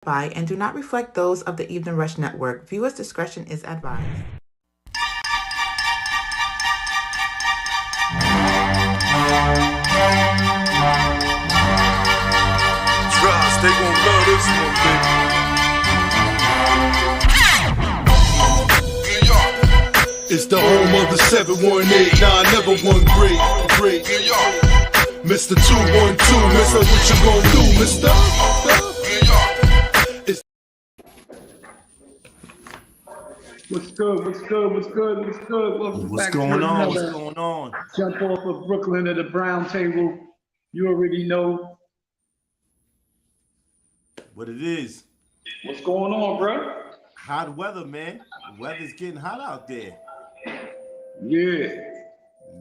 By and do not reflect those of the Evening Rush Network. Viewers' discretion is advised. Trust, they gon' love this one, baby. It's the home of the 718, nah, never one great. Mr. 212, Mr. What you gon' do, Mr. What's good? Welcome What's back going to on? another What's going on? Jump off of Brooklyn to the Brown Table. You already know What it is? what's going on, bro. Hot weather, man. The weather's getting hot out there. Yeah.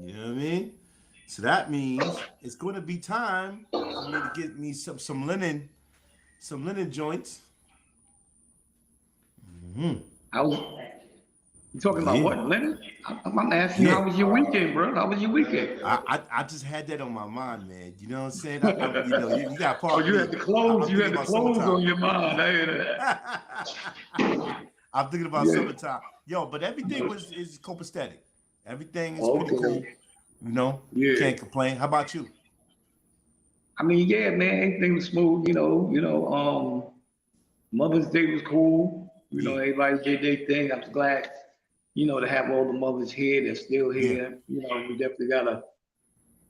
You know what I mean? So that means it's going to be time for me to get me some linen joints. I was. You talking about Yeah. what, Leonard? I'm asking you, Yeah. how was your weekend, bro? How was your weekend? I just had that on my mind, man. You know what I'm saying? You got part. Oh, you had the clothes. You had the clothes summertime. on your mind. I hear that. I'm thinking about Yeah. summertime. Yo, but everything is copacetic. Everything is Okay. pretty cool. You know, Yeah. can't complain. How about you? I mean, yeah, man, everything was smooth. Mother's Day was cool. Yeah. Everybody did their thing. I'm glad, to have all the mothers here that's still Yeah. here. We definitely gotta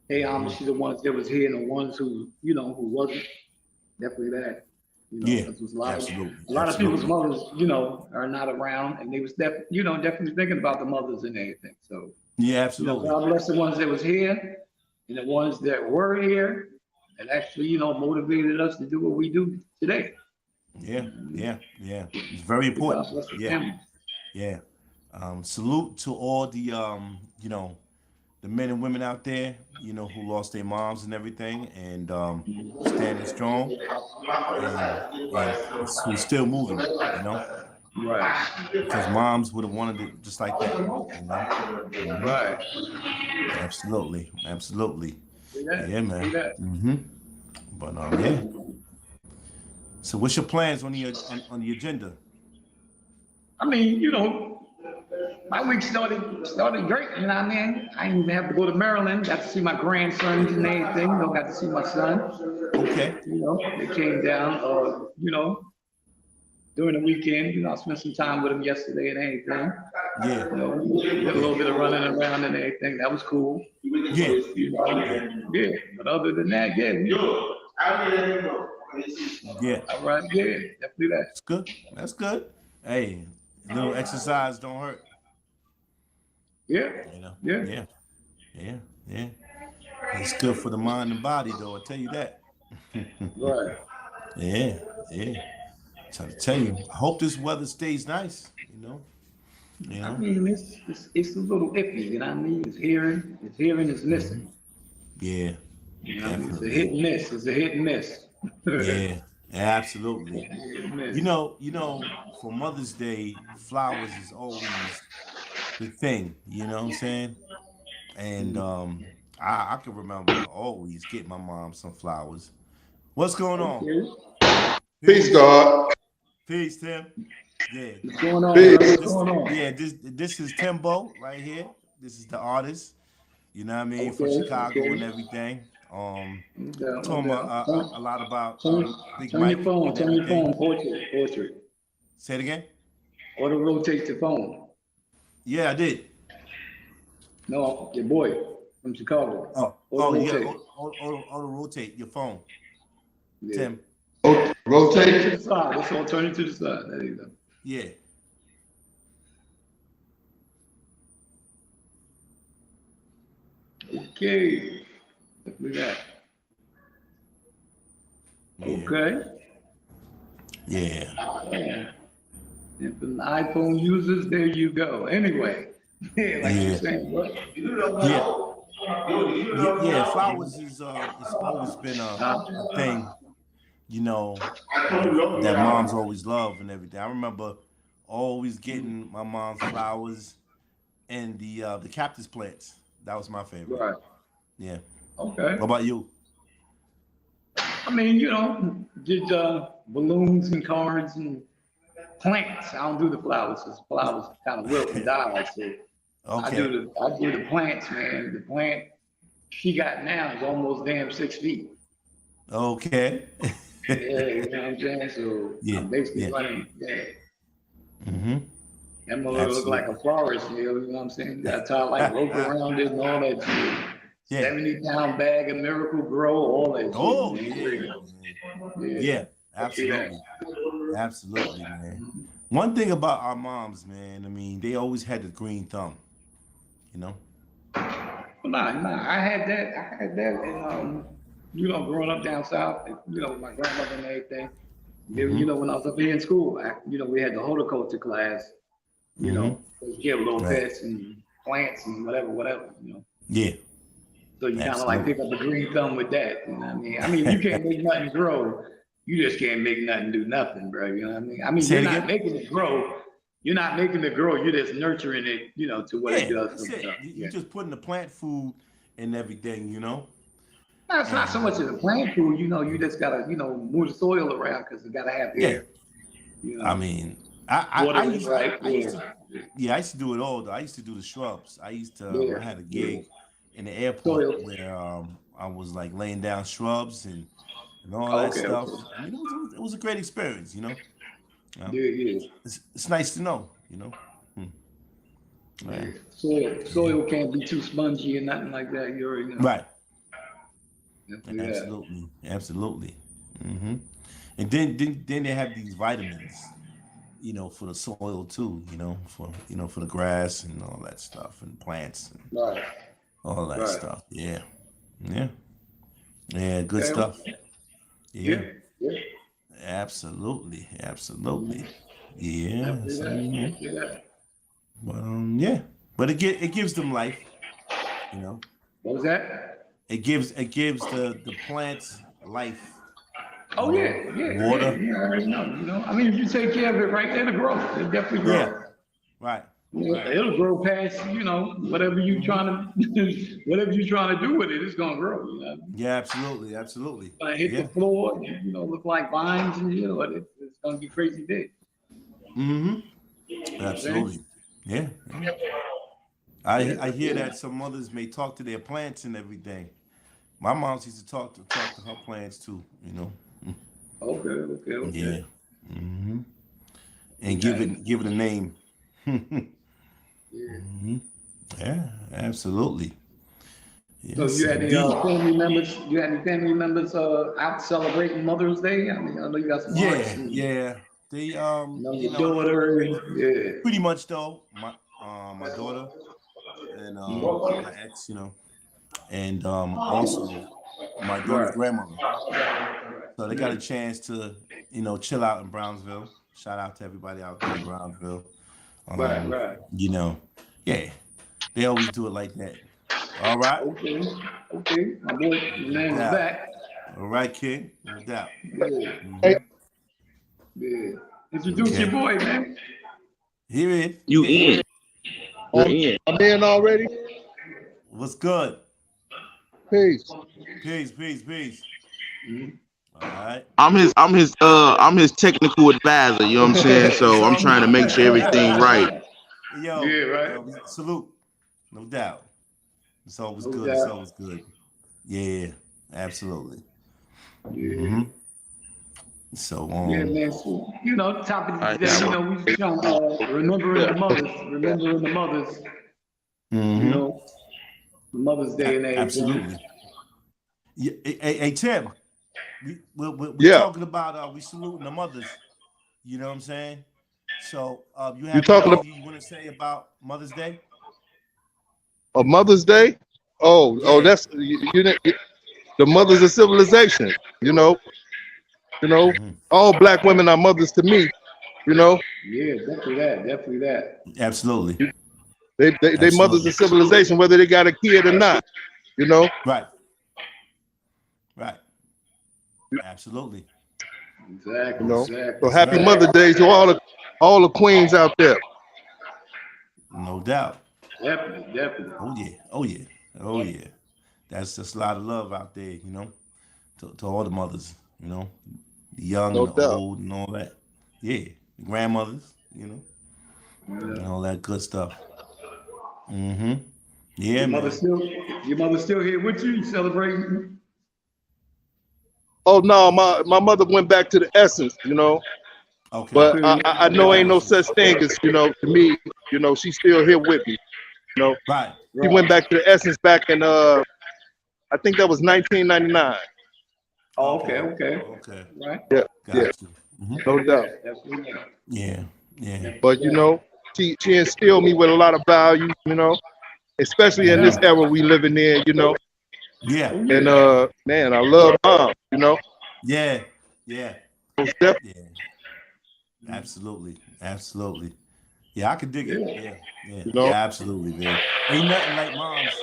pay homage to the ones that was here and the ones who wasn't. Definitely that. Yeah, 'cause there's a absolutely. lot of people's mothers, are not around, and they was definitely thinking about the mothers and everything. So, Yeah, absolutely. God bless the ones that was here and the ones that were here and actually, motivated us to do what we do today. Yeah. It's very important. God bless the Yeah, families. yeah. Salute to all the the men and women out there, who lost their moms and everything, and standing strong, and who's still moving. Right. Because moms would have wanted it just like that. Right. Absolutely. See that? Yeah, man. See that? But yeah. So, what's your plans on the agenda? I mean, my week started great. You know what I mean? I didn't even have to go to Maryland. Got to see my grandsons and everything. Got to see my son. Okay. They came down. During the weekend. I spent some time with them yesterday and everything. Yeah. Did a little bit of running around and everything. That was cool. Yeah. Yeah. But other than that, yeah. Yeah. All right. Yeah. Definitely that. That's good. That's good. Hey, a little exercise don't hurt. Yeah. Yeah. It's good for the mind and body, though. I tell you that. Right. Yeah. Trying to tell you. I hope this weather stays nice. I mean, it's a little iffy. You know what I mean? It's hearing, it's missing. Yeah. You know what I mean? It's a hit and miss. It's a hit and miss. Yeah. Absolutely. Hit and miss. For Mother's Day, flowers is always the thing. You know what I'm saying? And I can remember always getting my mom some flowers. What's going on? Peace, God. Peace, Tim. Yeah. What's going on? Peace. What's going on? Yeah, this is Timbo right here. This is the artist. You know what I mean? From Okay, Chicago okay. and everything. No Told him doubt. a lot about Big Turn Mike. your phone. and Turn your everything. phone. Portrait. Say it again. Auto rotate your phone. Yeah, I did. No, your boy from Chicago. Oh, yeah. rotate. Auto rotate your phone, Yeah. Tim. Turn it Rotate. to the side. Let's all turn it to the side. There you go. Yeah. Okay. Look at that. Yeah. Okay. Yeah. Yeah. And for the iPhone users, there you go. Anyway, like you're saying, what? Yeah. Flowers is it's always been a thing, that moms always love and everything. I remember always getting my mom's flowers and the cactus plants. That was my favorite. Right. Yeah. Okay. What about you? I mean, did balloons and cards and plants. I don't do the flowers because flowers kind of wilt and die. So I Okay. do the plants, man. The plant she got now is almost damn 6 feet. Okay. Yeah, you know what I'm saying? So Yeah. I'm basically Yeah. running, Mm-hmm. that mother look like Absolutely. a forest, you know what I'm saying? You gotta tie like rope around it and all that shit. Yeah. 70-pound bag of Miracle Grow, all that Oh shit, yeah. man. Yeah. Yeah. See that. Absolutely. Absolutely, man. One thing about our moms, man, I mean, they always had the green thumb, you know? Well, nah. I had that, and growing up down south, with my grandmother and everything. Mm-hmm. When I was up here in school, we had the horticulture class. Mm-hmm. Give little Right. pets and plants and whatever. Yeah. So you kind of like Absolutely. pick up a green thumb with that. You know what I mean? I mean, you can't make nothing grow. You just can't make nothing do nothing, bro. You know what I mean? I mean, Say you're it not again? making it grow. You're not making it grow. You're just nurturing it, to what it Yeah, does that's for it. stuff. You Yeah. just putting the plant food and everything, you know? No, it's not And so much as a plant food. You just gotta, move the soil around because you gotta have yeah, air. I mean, I Water is used right. I used to yeah, I used to do it all though. I used to do the shrubs. I had a Yeah. gig in the airport Soil. where I was like laying down shrubs and all Oh, that okay. stuff. I mean, it was a great experience, you know. Yeah. It's nice to know, you know. Yeah. Soil can't be too spongy and nothing like that. You already know. Right. Definitely that. Absolutely. Hmm. And then they have these vitamins, for the soil too, for the grass and all that stuff and plants and Right. all that Right. stuff. Yeah. Yeah. Yeah, good Okay. stuff. Yeah. Yeah. Absolutely. Yeah. Definitely So, that. Definitely that. yeah. But it gives them life, you know. What was that? It gives the plants life, Oh yeah. water. You already know. I mean, if you take care of it right, it'll grow. It'll definitely Yeah. grow. Right. It'll grow past, whatever you trying to, whatever you trying to do with it, it's gonna grow. Yeah, absolutely. Gonna hit the Yeah. floor, look like vines, and it's gonna be crazy big. Mm-hmm. You know what I'm saying? Absolutely. Yeah. I hear Yeah. that some mothers may talk to their plants and everything. My mom used to talk to her plants too, Okay. Yeah. Mm-hmm. And Yeah. give it a name. Yeah. Yeah, absolutely. So Yes, indeed. you had any family members out celebrating Mother's Day? I mean, I know you got some aunts and Yeah. They your daughter. Yeah. pretty much though, my daughter and my ex, and also my daughter's Right. grandmother. So they got a chance to, chill out in Brownsville. Shout out to everybody out there in Brownsville. Right. Yeah, they always do it like that. All right. Okay. My boy, your man is doubt. back. All right, King. No doubt. Yeah. Yeah. Introduce Okay. your boy, man. Here it is. You in? You're in. I'm in already. What's good? Peace. Peace. All right. I'm his technical advisor. You know what I'm saying? So I'm trying to make sure everything right. Yo, Yeah, right. Salute. No doubt. It's always No good. doubt. It's always good. Yeah, absolutely. Yeah. Mm-hmm. So, Yeah, man. So, topic of the Alright, day, yeah. we trying to remembering the mothers, mhm. Mother's Day and everything. Absolutely. Yeah, hey, Tim, we're Yeah. talking about we saluting the mothers. You know what I'm saying? So, you You have talking anything you want to say about Mother's Day? about Mother's Day? Oh, Yeah. that's the mothers of civilization. Mhm. All black women are mothers to me. Yeah, definitely that. Absolutely. They mothers Absolutely. of civilization, whether they got a kid or not. Right. Absolutely. Exactly. So happy Mother's Day to all the queens out there. No doubt. Definitely. Oh yeah. That's just a lot of love out there, to all the mothers, you know, the young No and the doubt. old and all that. Yeah, the grandmothers, you know, and all that good stuff. Mm-hmm. Yeah, Your mother man. still, your mother still here with you? You celebrating? Oh no, my mother went back to the essence, you know. Okay. But Feel I, you? I I know ain't no such thing as, you know, to me, you know, she's still here with me. You know, Right. she Right. went back to the essence back in I think that was 1999. Oh, okay, Okay. okay. Okay. Right. Yeah, yeah, Got you. Hmm. no doubt. That's what it is. Yeah. Yeah. But you know, she instilled me with a lot of values, you know, especially in Yeah. this era we living in, you know. Yeah. Oh, And yeah. man, I love mom, you know. Yeah. Yeah. Most definitely, Yeah. Absolutely. Absolutely. Yeah, I could dig it. Yeah. Yeah. Yeah. you know. Yeah. Absolutely, man. Ain't nothing like mom's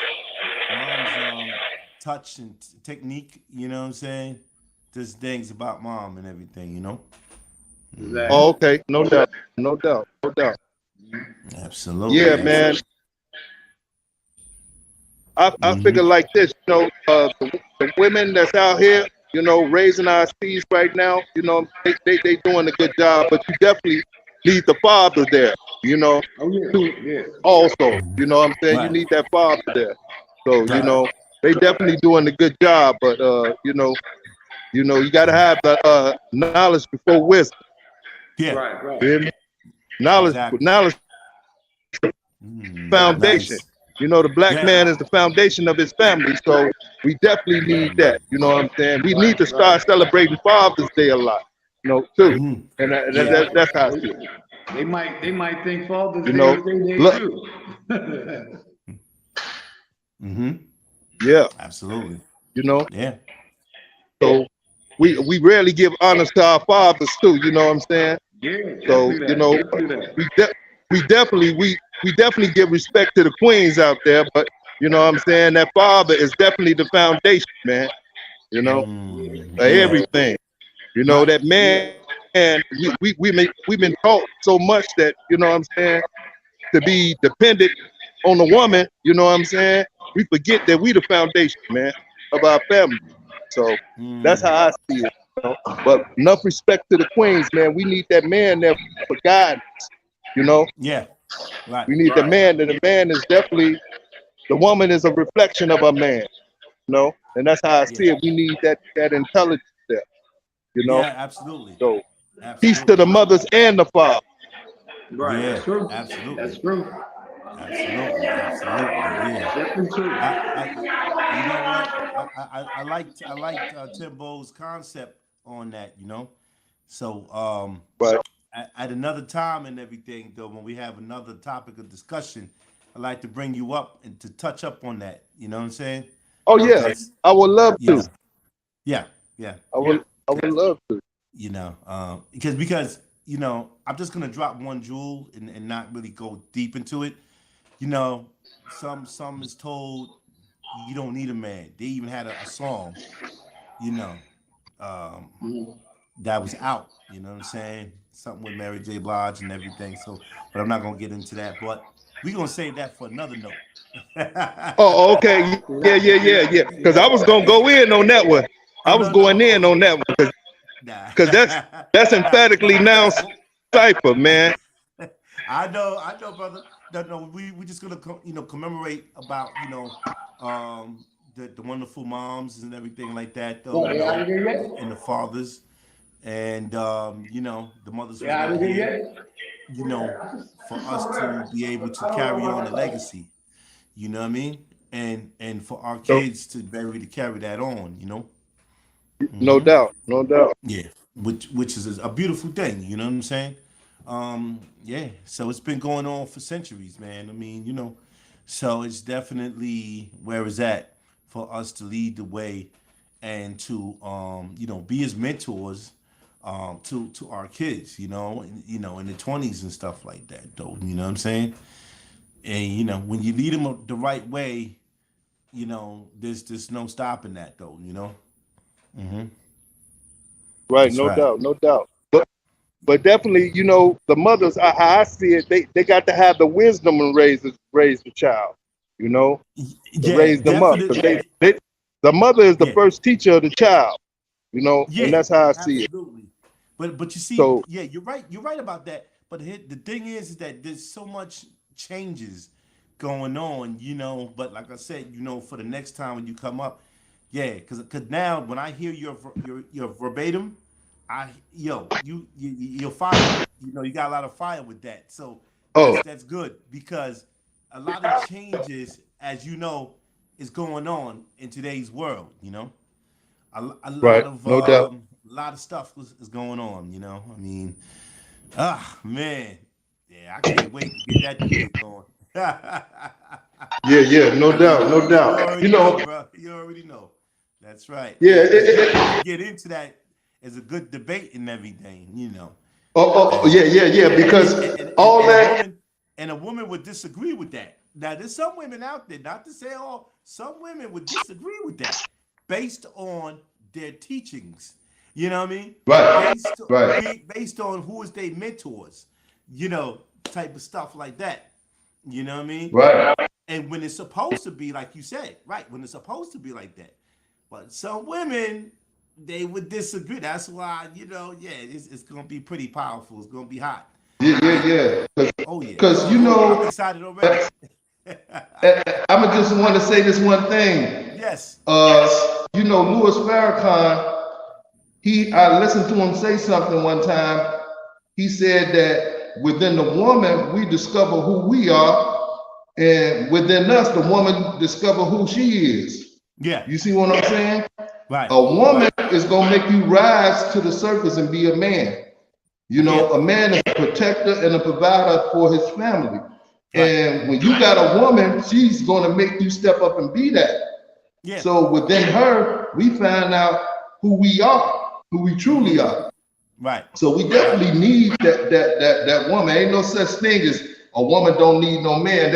touch and technique. You know what I'm saying? There's things about mom and everything. You know. Oh, Exactly. okay, no doubt, no doubt, no doubt. Absolutely. Yeah, man. Absolutely. I Hmm. figure like this, you know, the women that's out here, you know, raising our seeds right now, you know, they doing a good job, but you definitely need the father there, you know, Oh, yeah. too, Yeah. also, you know what I'm saying? You Right. need that father there. So, you Right. know, they definitely doing a good job, but you know, you gotta have the knowledge before wisdom. Yeah. Right, right. You hear me? Knowledge, Exactly. knowledge foundation. Nice. You know, the black Yeah. man is the foundation of his family, so we definitely need that. You know what I'm saying? We need Right, to right. start celebrating Father's Day a lot, you know, too. Hmm. And Yeah. that's how I see it. They might think Father's You Day know, is their day look, too. Hmm. yeah, Absolutely. you know. Yeah. So we rarely give honors to our fathers too. You know what I'm saying? Yeah, So let's do you that. know, Let's do that. we de- we definitely give respect to the queens out there, but you know what I'm saying? That father is definitely the foundation, man. You know, Mm. for Yeah. everything. You know, Right. that man, we've been taught so much that, you know what I'm saying, to be dependent on the woman, you know what I'm saying? We forget that we the foundation, man, of our family. So that's Mm. how I see it. You know? But enough respect to the queens, man. We need that man there for guidance. You know, Yeah. Right. we need the Right. man, and the man is definitely, the woman is a reflection of a man, you know, and that's how I Yeah. see it. We need that intelligence there, you know. Yeah. Absolutely. So peace to Absolutely. the mothers and the fathers. Right. Yeah. That's true. Absolutely. That's true. Absolutely. Absolutely. Yeah. Definitely true. You know what? I liked Timbo's concept on that. You know, so Right. at another time and everything, though, when we have another topic of discussion, I'd like to bring you up and to touch up on that. You know what I'm saying? Oh yeah, Because I would love yeah, to. yeah, yeah. I would love to. You know, because I'm just gonna drop one jewel and not really go deep into it. You know, some is told you don't need a man. They even had a song, you know, um, that was out. You know what I'm saying? Something with Mary J. Blige and everything. So, but I'm not gonna get into that. But we're gonna save that for another note. Oh, okay. See Yeah, that? yeah, See yeah, that? yeah. See Because I that? was gonna go in on that one. Oh I was no no going in on that one nah because that's emphatically nah. now cipher, man. I know, brother. No, we just gonna commemorate about the wonderful moms and everything like that, though. What, they out of there yet? And the fathers, and the mothers They who out were of there here, yet? for us to be able to carry on the legacy. You know what I mean? And for our So, kids to be able to carry that on. no doubt, no doubt. Yeah, which is a beautiful thing. You know what I'm saying? Yeah. So it's been going on for centuries, man. I mean, so it's definitely where it's at for us to lead the way and to be as mentors to our kids. In the 20s and stuff like that. Though, you know what I'm saying? And when you lead them the right way, there's no stopping that, though. Right, That's no right. doubt, no doubt. But definitely, you know, the mothers, how I see it, they got to have the wisdom and raise the child, you know, to Yeah, raise them up. Because definitely. the mother is the Yeah, first teacher of the child. you know, and Yeah, that's how I see it. absolutely. But you see, So, yeah, you're right. You're right about that. But the thing is that there's so much changes going on, But like I said, for the next time when you come up, yeah, because now when I hear your verbatim, you're fire. You got a lot of fire with that. So oh, that's good because a lot of changes, as you know, is going on in today's world. A right, no doubt. lot of stuff is going on. I mean, man, yeah, I can't wait to get that debate going. Yeah, yeah, no doubt, no You doubt. already know, bro. You already know. That's right. Yeah, Yeah, because we can get into that as a good debate and everything. yeah, yeah, yeah, because all And a that, woman would disagree with that. Now, there's some women out there, not to say all, some women would disagree with that based on their teachings. You know what I mean? right, Based right, based on who is their mentors, type of stuff like that. You know what I mean? right. And when it's supposed to be like you said, right? When it's supposed to be like that, but some women they would disagree. That's why yeah, it's gonna be pretty powerful. It's gonna be hot. Yeah, yeah, yeah. Oh yeah. Because I'm excited already. I'm just want to say this one thing. Yes. Louis Farrakhan, I listened to him say something one time. He said that within the woman, we discover who we are, and within us, the woman discover who she is. Yeah. You see what I'm saying? Right. A woman is gonna make you rise to the surface and be a man. A man is a protector and a provider for his family. Right. And when you got a woman, she's gonna make you step up and be that. Yeah. So within her, we find out who we are, who we truly are. Right. So we definitely need that woman. Ain't no such thing as a woman don't need no man.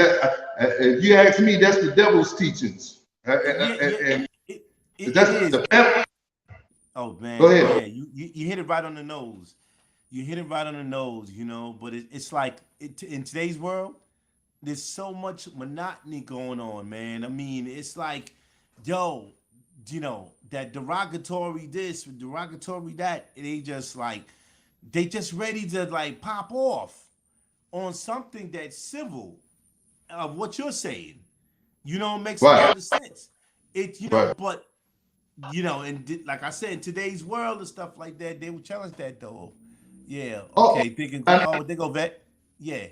If you ask me, that's the devil's teachings. And that's it is. the Oh man. Go ahead. Yeah, you hit it right on the nose. You hit it right on the nose, But it's like in today's world, there's so much monotony going on, man. I mean, it's like, that derogatory this, derogatory that. They just ready to like pop off on something that's civil of what you're saying. It makes a lot of sense. Right. But and like I said, in today's world and stuff like that, they would challenge that though. Yeah. Okay. They go vet. Yeah.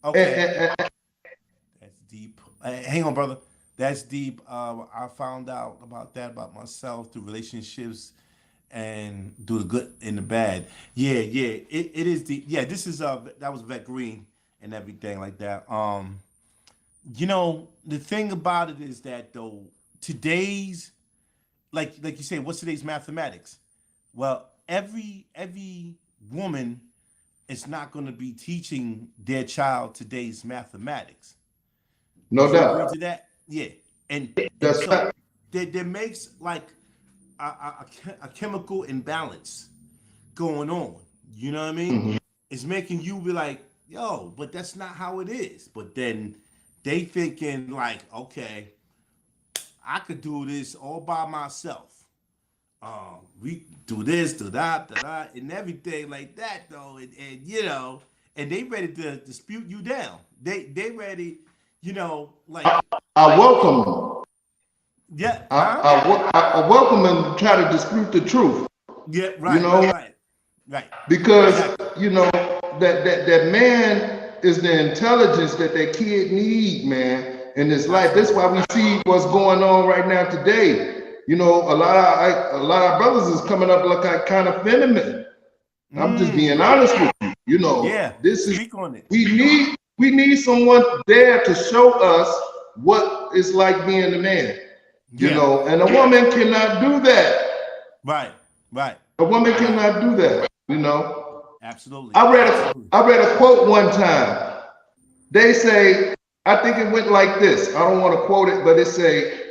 Okay. That's deep. Hang on, brother. That's deep. I found out about that about myself through relationships and through the good and the bad. Yeah. It is deep. Yeah. This is that was Vet Green and everything like that. The thing about it is that though today's like you say, what's today's mathematics? Well, every woman is not going to be teaching their child today's mathematics. No doubt. Agree to that? Yeah. And That's so right. there makes like a chemical imbalance going on. You know what I mean? Mm-hmm. It's making you be like, yo, but that's not how it is. But then they thinking like, okay, I could do this all by myself. We do this, do that, and everything like that, though, and they ready to dispute you down. They ready, like I welcome them. Yeah, I welcome them to try to dispute the truth. Yeah, right. Because that man is the intelligence that kid need, man, in his life. That's why we see what's going on right now today. A lot of brothers is coming up like kind of feminine. I'm just being honest with you. Yeah. This is Speak on it. we need someone there to show us what it's like being a man. And a woman cannot do that. Right. A woman cannot do that. Absolutely. I read a quote one time. They say, I think it went like this. I don't want to quote it, but it say,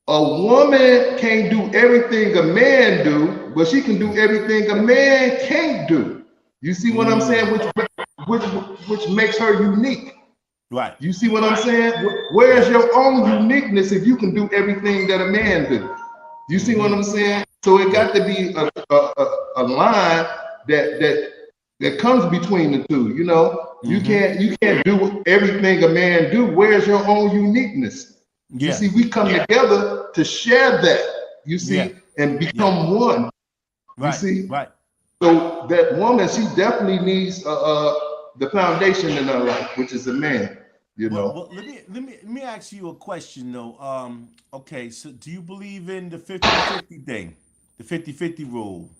a woman can't do everything a man do, but she can do everything a man can't do. You see what I'm saying? Which makes her unique. Right. You see what I'm saying? Where's your own uniqueness if you can do everything that a man do? You see what I'm saying? So it got to be a line that comes between the two. You know, you can't do everything a man do. Where's your own uniqueness? You Yeah. see, we come together to share that. You Yeah. see, and become one. You Right. see, Right. so that woman, she definitely needs the foundation in her life, which is a man. You know, Well, let me ask you a question though. Okay, so do you believe in the 50-50 thing, the 50-50 rule?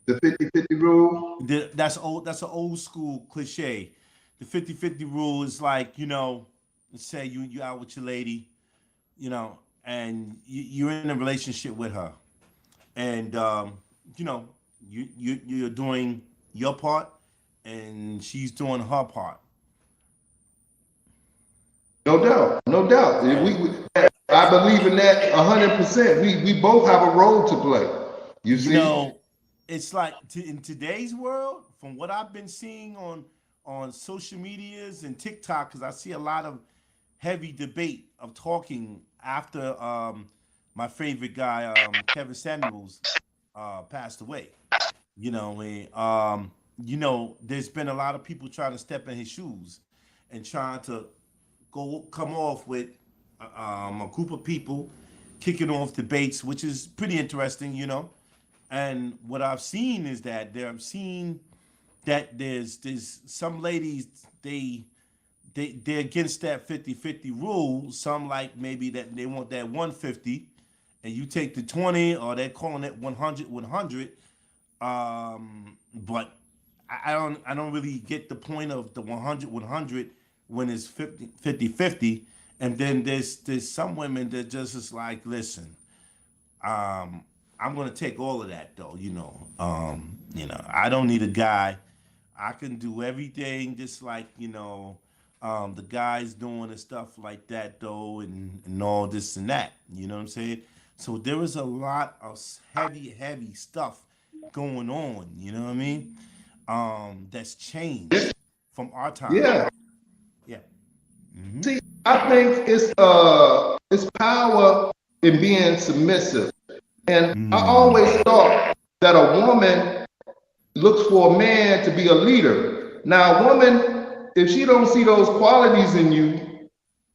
the 50-50 rule. That's old. That's an old school cliche. The 50-50 rule is like, let's say you out with your lady, and you're in a relationship with her, and you know, you're doing your part, and she's doing her part. No doubt, no doubt. Okay. I believe in that 100%. We both have a role to play. You You see, know, it's like in today's world, from what I've been seeing on social medias and TikTok, because I see a lot of heavy debate of talking after my favorite guy Kevin Samuels passed away. There's been a lot of people trying to step in his shoes and trying to come off with a group of people kicking off debates, which is pretty interesting. And what I've seen is that there's some ladies they're against that 50-50 rule. Some like maybe that they want that 150, and you take the 20, or they're calling it 100. But I don't really get the point of the 100 when it's 50-50. And then there's some women that just is like, listen, I'm gonna take all of that though. I don't need a guy. I can do everything just like the guys doing and stuff like that though, and all this and that. You know what I'm saying? So there is a lot of heavy stuff going on. You know what I mean? That's changed from our time. yeah. Yeah. See, I think it's power in being submissive. And I always thought that a woman looks for a man to be a leader. Now, a woman, if she don't see those qualities in you,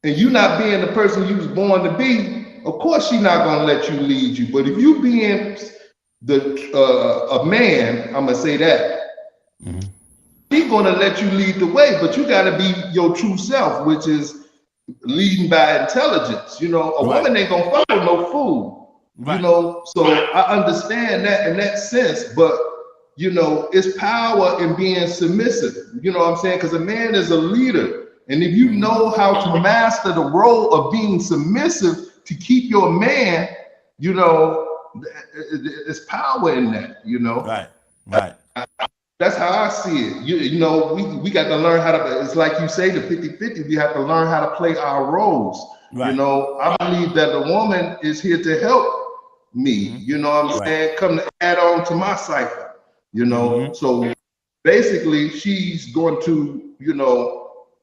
and you not being the person you was born to be, of course she's not gonna let you lead you. But if you being a man, I'm gonna say that she's gonna let you lead the way. But you gotta be your true self, which is leading by intelligence. A Right. woman ain't gonna follow no fool. Right. So I understand that in that sense, but it's power in being submissive. You know what I'm saying? Because a man is a leader. And if you know how to master the role of being submissive to keep your man, it's power in that. Right. Right. That's how I see it. We got to learn how to, it's like you say, the 50-50, we have to learn how to play our roles. Right. I believe that the woman is here to help me, you know what I'm Right. saying? Come to add on to my cycle, So basically she's going to,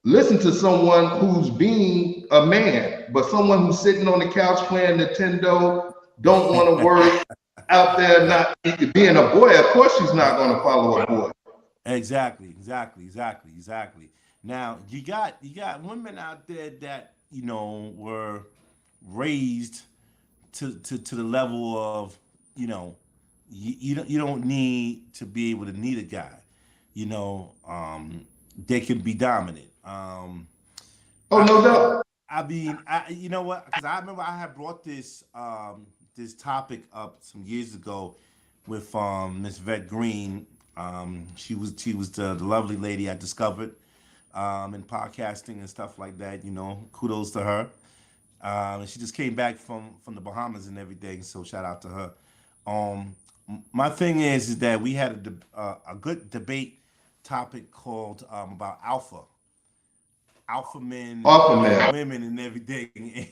listen to someone who's being a man, but someone who's sitting on the couch playing Nintendo, don't want to work out there, not being a boy. Of course she's not going to follow a boy. Exactly. Now you got women out there that were raised to the level of you don't need to be able to need a guy. They can be dominant. Oh, no doubt. I mean, you know what? Because I remember I had brought this topic up some years ago with Miss Vet Green. She was the lovely lady I discovered in podcasting and stuff like that. Kudos to her. And she just came back from the Bahamas and everything. So shout out to her. My thing is that we had a good debate topic called about alpha men, women, and everything.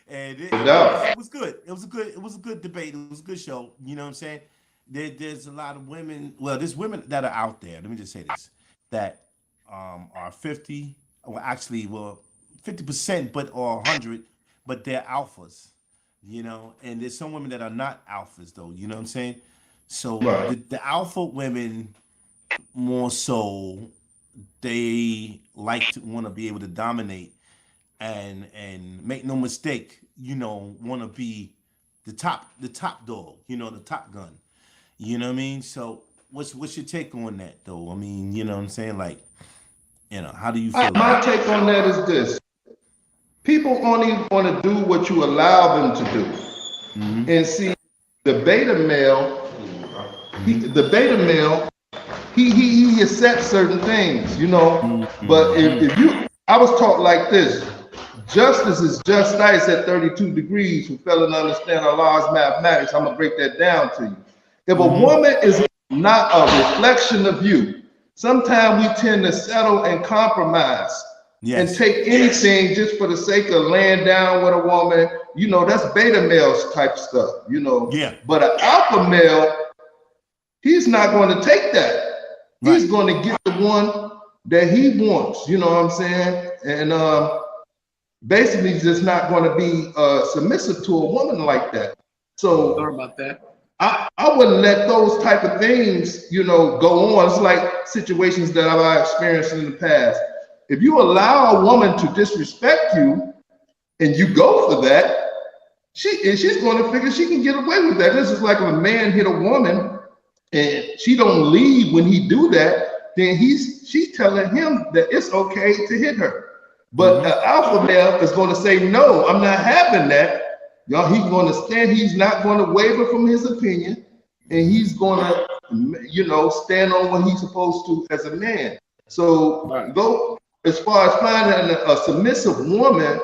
And it was good. It was a good debate. It was a good show. You know what I'm saying? There's a lot of women. Well, there's women that are out there. Let me just say this: that are 50. Well, actually, 50%, but or 100, but they're alphas. you know, and there's some women that are not alphas though, you know what I'm saying? So Right. the alpha women more so they like to want to be able to dominate and make no mistake, you know, want to be the top dog, you know, the top gun. You know what I mean? So what's your take on that though? I mean, you know what I'm saying? Like, you know, how do you feel My about it? take on that is this: people only want to do what you allow them to do. Mm-hmm. And see, the beta male, Mm-hmm. the beta male, he accepts certain things, you know. But Mm-hmm. if you, I was taught like this: justice is just nice at 32 degrees. For fellas to understand our laws, mathematics, I'm gonna break that down to you. If a Mm-hmm. woman is not a reflection of you, sometimes we tend to settle and compromise and Yes. take anything just for the sake of laying down with a woman. You know, that's beta males type stuff, you know. Yeah. But an alpha male, he's not going to take that. Right. He's going to get the one that he wants, you know what I'm saying? And basically just not going to be submissive to a woman like that. Sorry So about that. I wouldn't let those type of things, you know, go on. It's like situations that I've experienced in the past. If you allow a woman to disrespect you and you go for that, she's going to figure she can get away with that. This is like if a man hit a woman and she don't leave when he do that, then she's telling him that it's okay to hit her. But Mm-hmm. an alpha male is going to say, no, I'm not having that. Y'all, he's going to stand, he's not going to waver from his opinion, and Mm-hmm. he's going to, you know, stand on what he's supposed to as a man. So Right. go as far as finding a submissive woman,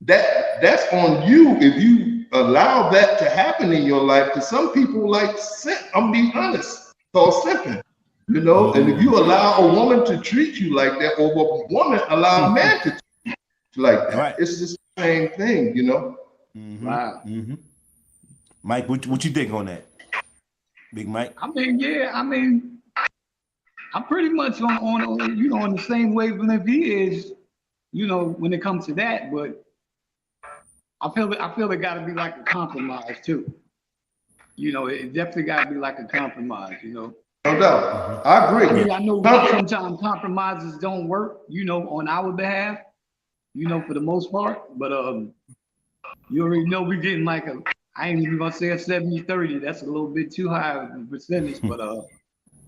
that's on you if you allow that to happen in your life. Because some people like simp, I'm being honest, called simping. You know, and if you allow a woman to treat you like that, or a woman allow a man to treat you like that, Right. it's just the same thing, you know. Mm-hmm. Wow. Mm-hmm. Mike, what you think on that? Big Mike? I mean, yeah, I mean, I'm pretty much on you know on the same wavelength he is, you know, when it comes to that. But I feel it got to be like a compromise too. You know, it definitely got to be like a compromise. You know, No Mm-hmm. doubt. I I agree. Yeah. mean, I know sometimes compromises don't work. You know, on our behalf. You know, for the most part. But you already know we're getting like a. I ain't even gonna say a 70-30. That's a little bit too high of a percentage. But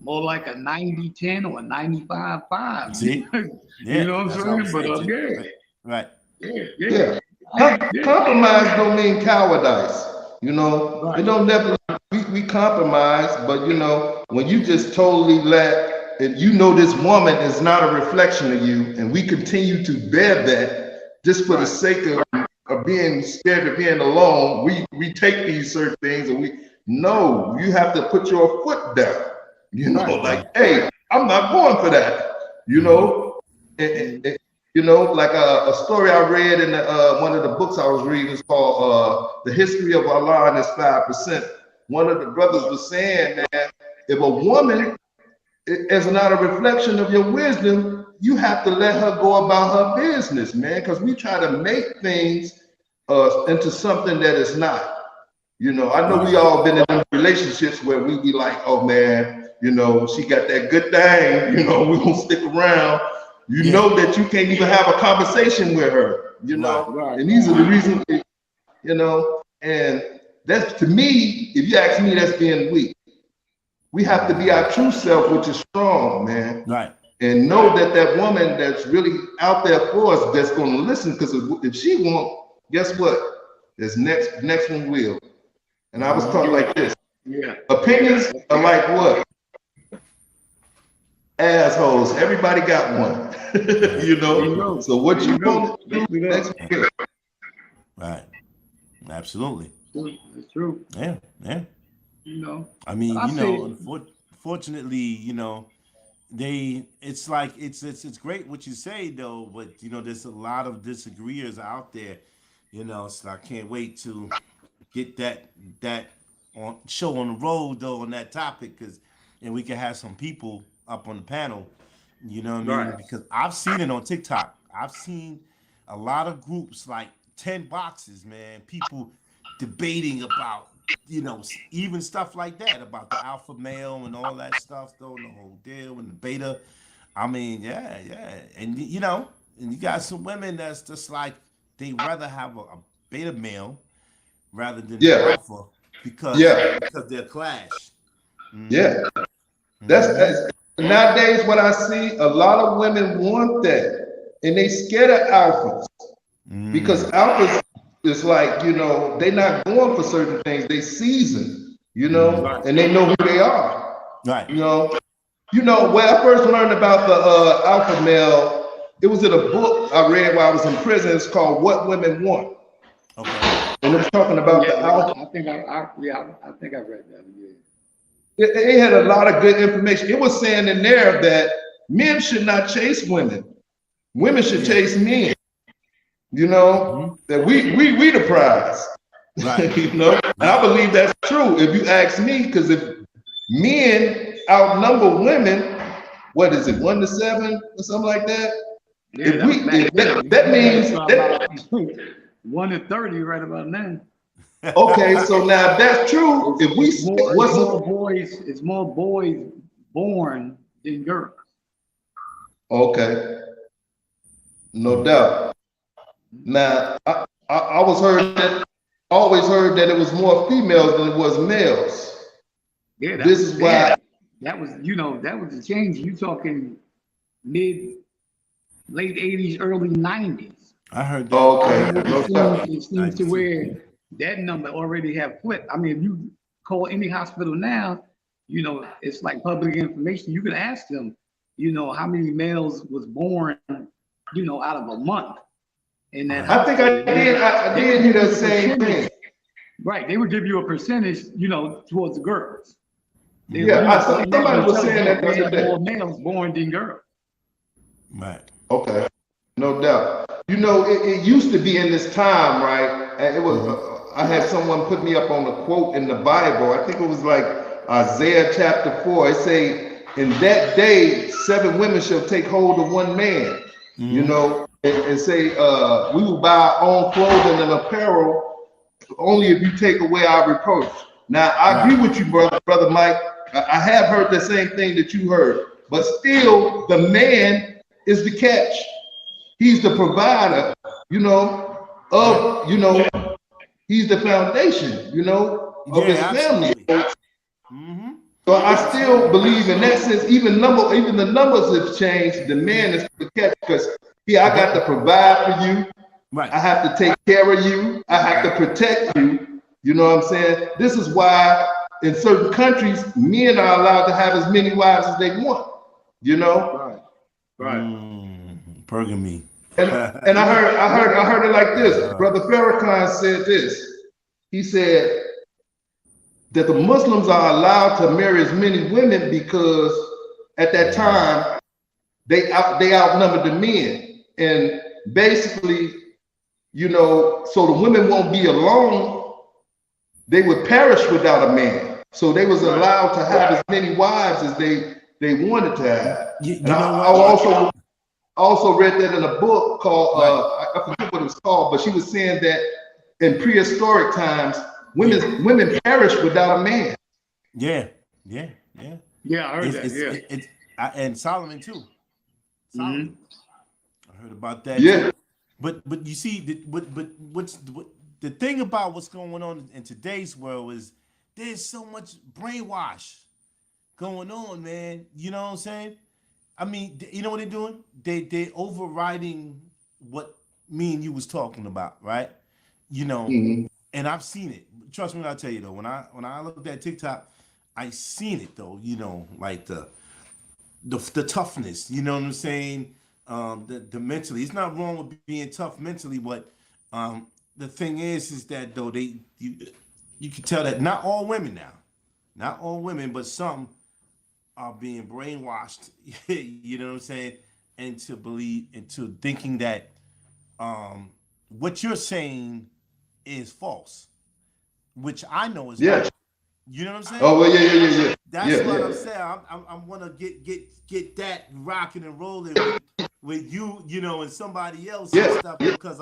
more like a 90-10 or a 95-5. See? You Yeah, know what I'm that's what I saying? was But saying, Jay. yeah, Right. Right. yeah, yeah. Yeah. Yeah, Compromise don't mean cowardice. You know, it right. don't never we compromise, but you know, when you just totally let and you know this woman is not a reflection of you, and we continue to bear that just for the Right. sake of being scared of being alone, we take these certain things and we no, you have to put your foot down. You know, Right. like, hey, I'm not going for that. You Mm-hmm. know, Mhm. you know, like a story I read in one of the books I was reading is called "The History of Allah and Its 5%." One of the brothers was saying, man, if a woman is not a reflection of your wisdom, you have to let her go about her business, man, because we try to make things into something that is not. You know, I know Right. we all been in them relationships where we be like, oh man, you know, she got that good thing, you know, we gonna stick around. You Yeah. know that you can't even have a conversation with her, you Right. know, Right. and these are the reasons, you know, and that's to me, if you ask me, that's being weak. We have to be our true self, which is strong, man, Right. and know that that woman that's really out there for us, that's going to listen, because if she won't, guess what? This next one will. And I was Mm-hmm. taught Yeah. like this: Yeah. opinions are like what? Assholes. Everybody got one. Right. You There you know? go. So There what you you go. gonna do Definitely next that. year? Right. Absolutely. It's true. Yeah. Yeah. You know. I But mean, I you know, say, unfortunately, you know, it's like it's great what you say though, but you know, there's a lot of disagreeers out there, you know, so I can't wait to get that on show on the road though on that topic, because and we can have some people up on the panel, you know what I mean? right. Because I've seen it on TikTok. I've seen a lot of groups like 10 boxes, man. People debating about, even stuff like that about the alpha male and all that stuff, though, and the whole deal and the beta. I mean, yeah, and and you got some women that's just like they rather have a beta male rather than the Yeah, alpha because yeah, they're clash. yeah. That's nowadays what I see. A lot of women want that, and they scared of alphas because alphas is like they not going for certain things. They seasoned, and they know who they are. Right. When I first learned about the alpha male, it was in a book I read while I was in prison. It's called "What Women Want," Okay. and it was talking about the alpha. I think I think I read that. Yeah. It had a lot of good information. It was saying in there that men should not chase women. Women should chase men. That we the prize. Right. And I believe that's true. If you ask me, because if men outnumber women, what is it, 1-7 or something like that? Yeah, That means that 1-30 right about now. okay, so now if that's true, if we It's more boys born than girls. okay, no doubt. Now I always heard that it was more females than it was males. Yeah, This is why that was that was the change. You talking late 80s, early 90s. I heard that. okay. It seems to where that number already have flipped. I mean, if you call any hospital now, it's like public information. You could ask them, how many males was born, out of a month. And that I think I did hear the same thing. Right, they would give you a percentage, towards the girls. Somebody was saying that the other day. More males born than girls. Right. Okay, no doubt. It used to be in this time, right? And it was. I had someone put me up on a quote in the Bible. I think it was like Isaiah chapter 4. It say, "In that day, 7 women shall take hold of one man." And say, "We will buy our own clothing and apparel only if you take away our reproach." Now, I agree with you, brother Mike. I have heard the same thing that you heard, but still, the man is the catch. He's the provider, he's the foundation, of his family. So I still believe in that sense, even the numbers have changed. The man is the catch because I got to provide for you. Right. I have to take care of you. I have to protect you. You know what I'm saying? This is why in certain countries, men are allowed to have as many wives as they want. Right. Pergamy. And I heard it like this. Brother Farrakhan said this. He said that the Muslims are allowed to marry as many women because at that time they outnumbered the men, and basically, so the women won't be alone. They would perish without a man. So they was allowed to have as many wives as they wanted to have. I also read that in a book called I forget what it was called, but she was saying that in prehistoric times, women perished without a man. Yeah, I heard that. And Solomon too. Solomon. I heard about that. Yeah. Too. But you see, what's the thing about what's going on in today's world is there's so much brainwash going on, man. You know what I'm saying? I mean, you know what they're doing? They're overriding what me and you was talking about, right? And I've seen it. Trust me when I tell you though. When I looked at TikTok, I seen it though. Like the toughness. You know what I'm saying? The mentally. It's not wrong with being tough mentally, but the thing is that though you can tell that not all women, but some are being brainwashed, you know what I'm saying, into thinking that what you're saying is false, which I know is right. You know what I'm saying? Oh, well, yeah. That's what I'm saying. I'm gonna get that rocking and rolling with you, and somebody else and stuff because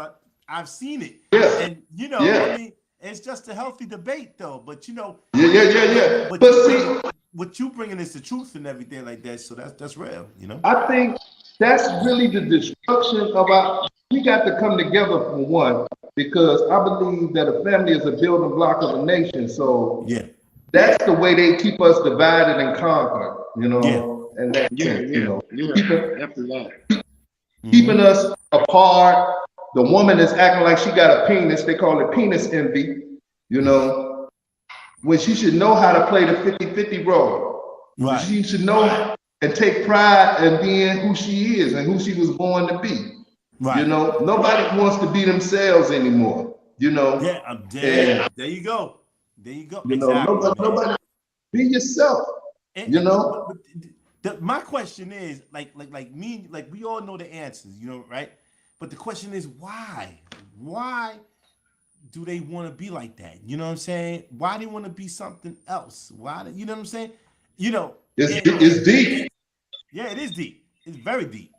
I've seen it. Yeah. And I mean, it's just a healthy debate, though. But you know, Yeah. But But see, what you bringing is the truth and everything like that. So that's real, you know. I think that's really the destruction of our. We got to come together for one, because I believe that a family is a building block of a nation. So Yeah, that's the way they keep us divided and conquered, you yeah. know, and that sense, you know, After that. keeping us apart. The woman is acting like she got a penis. They call it penis envy, you know, when she should know how to play the 50-50 role. Right. She should know and take pride in being who she is and who she was born to be. Right. You know, nobody wants to be themselves anymore, you know. Yeah, I'm dead. There you go. There you go. You Exactly. know, nobody be yourself, you know. But my question is, like me, like we all know the answers, you know, right? But the question is, why? Why do they want to be like that? You know what I'm saying? Why they want to be something else? Why? You know what I'm saying? You know, It's deep. Yeah, it is deep. It's very deep.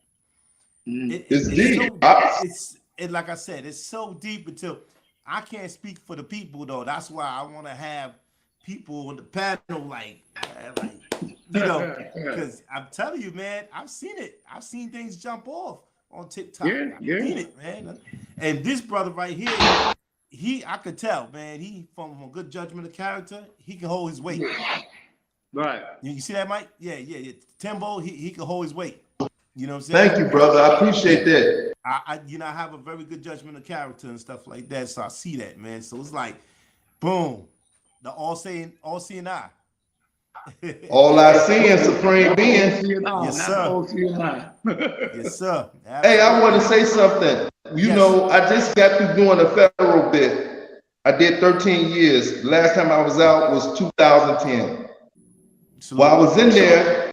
It's deep. It's like I said, it's so deep until I can't speak for the people though. That's why I want to have people on the panel, like you know, because I'm telling you, man, I've seen it. I've seen things jump off on TikTok. I've seen it, man. And this brother right here, I could tell, man, he from a good judgment of character. He can hold his weight. Right. You see that, Mike? Yeah. Timbo, he can hold his weight. You know what I'm saying? Thank you, brother. I appreciate that. I have a very good judgment of character and stuff like that, so I see that, man. So it's like, boom, the all-seeing eye. All I see is supreme being. Yes, sir. Yes, sir. Hey, I want to say something. You know, I just got through doing a federal bit. I did 13 years. Last time I was out was 2010. While I was in there,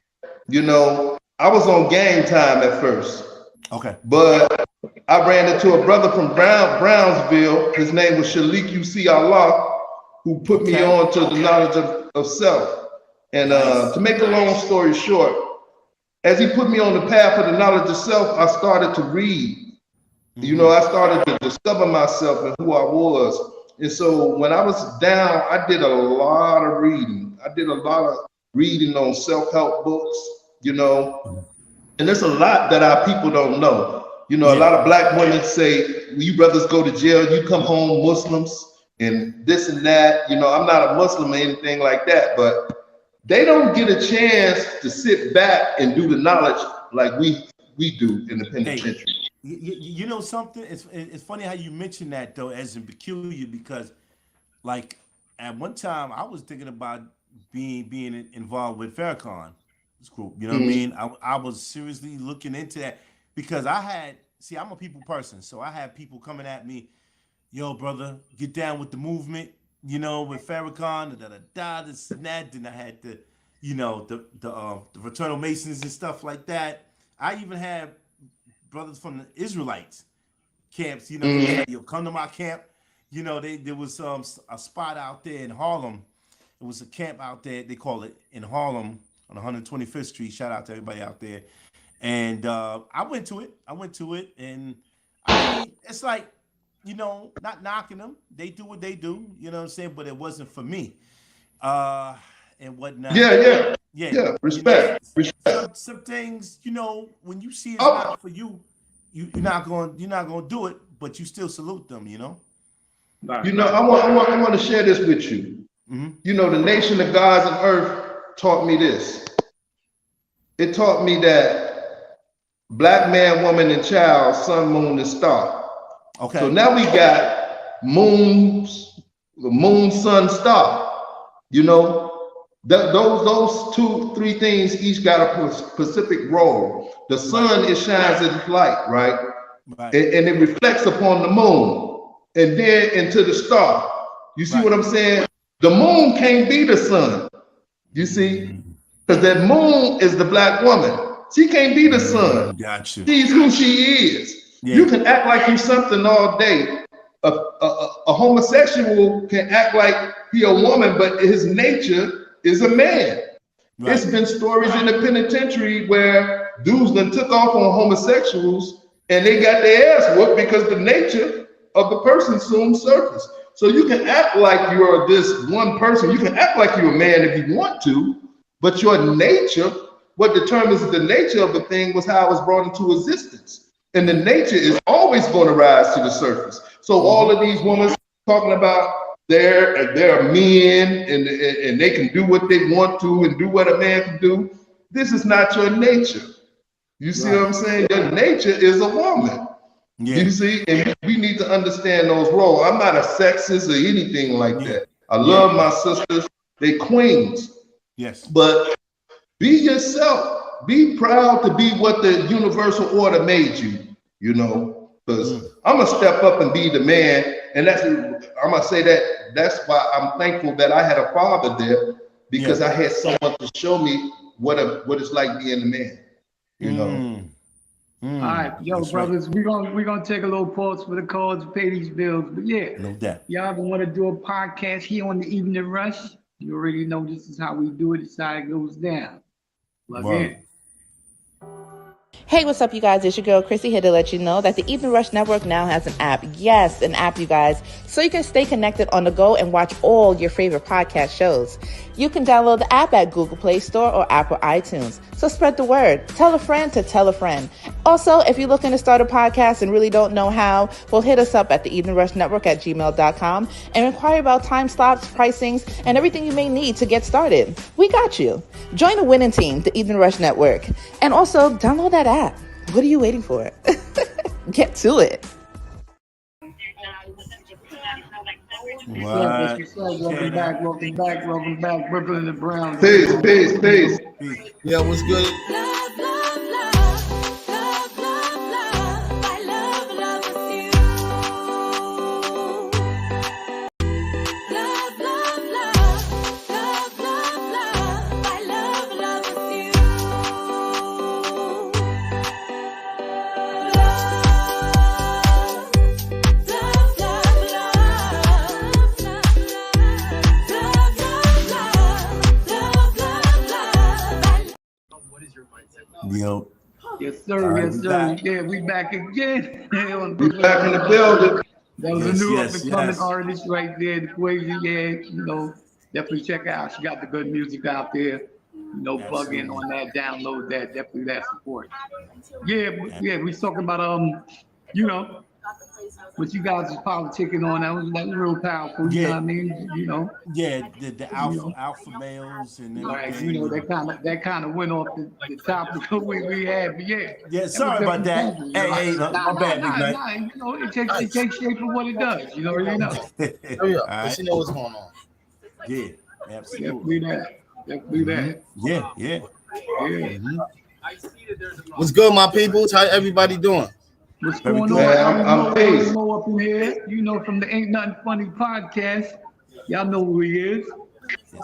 you know, I was on game time at first. Okay. But I ran into a brother from Brownsville. His name was Shalik UC Allah, who put me on to the knowledge of self. And to make a long story short, as he put me on the path of the knowledge of self, I started to read. You know, I started to discover myself and who I was. And so when I was down, I did a lot of reading. I did a lot of reading on self-help books, you know. And there's a lot that our people don't know. You know, a lot of black women say, you brothers go to jail, you come home Muslims and this and that. You know, I'm not a Muslim or anything like that, but they don't get a chance to sit back and do the knowledge like we do in the penitentiary. You know something? It's funny how you mention that though, as in peculiar, because like at one time I was thinking about being involved with Farrakhan's group. You know what I mean? I was seriously looking into that because I'm a people person, so I had people coming at me, yo, brother, get down with the movement. You know, with Farrakhan, this and that. Then I had the fraternal Masons and stuff like that. I even had brothers from the Israelites camps. You know, they said, yo, come to my camp. You know, there was a spot out there in Harlem. It was a camp out there. They call it in Harlem on 125th Street. Shout out to everybody out there. And I went to it, and I mean, it's like, you know, not knocking them. They do what they do, you know what I'm saying? But it wasn't for me. And whatnot. Yeah. Respect. You know, some things, you know, when you see it's not for you, you're not gonna do it, but you still salute them, you know? You know, I want to share this with you. You know, the nation of gods and earth taught me this. It taught me that black man, woman, and child, sun, moon, and star. Okay. So now we got moon, sun, star. You know, those 2-3 things each got a specific role. The sun, it shines its light, right? And it reflects upon the moon, and then into the star. You see what I'm saying? The moon can't be the sun. You see, because that moon is the black woman. She can't be the sun. Gotcha. She's who she is. Yeah. You can act like you're something all day. A homosexual can act like he a woman, but his nature is a man. Right. It's been stories in the penitentiary where dudes then took off on homosexuals and they got their ass whooped because the nature of the person soon surfaced. So you can act like you're this one person. You can act like you're a man if you want to, but your nature, what determines the nature of a thing was how it was brought into existence. And the nature is always going to rise to the surface. So all of these women talking about they're men and they can do what they want to and do what a man can do. This is not your nature. You see what I'm saying? Your nature is a woman. Yeah. You see, and we need to understand those roles. I'm not a sexist or anything like that. I love my sisters. They queens. Yes. But be yourself. Be proud to be what the universal order made you, you know, because I'm going to step up and be the man. And I'm going to say that's why I'm thankful that I had a father there, because I had someone to show me what it's like being a man, you know. All right, yo, That's brothers, we're gonna take a little pause for the calls, pay these bills. But yeah, No doubt. y'all want to do a podcast here on the Evening Rush? You already know this is how we do it. It's how it goes down. Plug in. Hey, what's up, you guys? It's your girl, Chrissy, here to let you know that the Evening Rush Network now has an app. Yes, an app, you guys. So you can stay connected on the go and watch all your favorite podcast shows. You can download the app at Google Play Store or Apple iTunes. So spread the word. Tell a friend to tell a friend. Also, if you're looking to start a podcast and really don't know how, well, hit us up at the Evening Rush Network at gmail.com and inquire about time slots, pricings, and everything you may need to get started. We got you. Join the winning team, the Evening Rush Network. And also, download that app. What are you waiting for? Get to it. Welcome back, Brooklyn and Brown. Peace. Yeah, what's good? Yo. Yes, sir. Yeah, we back again. We back in the building. That was a new up and coming artist right there, the Quasi. Yeah, you know, definitely check out. She got the good music out there. You know, plug in on that, download that, definitely that support. Yeah, we talking about you know, what you guys is politicking on. That was real powerful. You know what I mean? You know. Yeah, the alpha males and everything. Right, you know, that kind of went off the topic we had, but yeah. Yeah, sorry about that. Hey, my bad, Big Man. You know, it takes shape of what it does. You know, Oh yeah, right. You know what's going on. Yeah, absolutely. Definitely that. Yeah. Mm-hmm. What's good, my peoples? How everybody doing? What's going on? I'm Pace. Up in here, you know, from the Ain't Nothing Funny podcast. Y'all know who he is.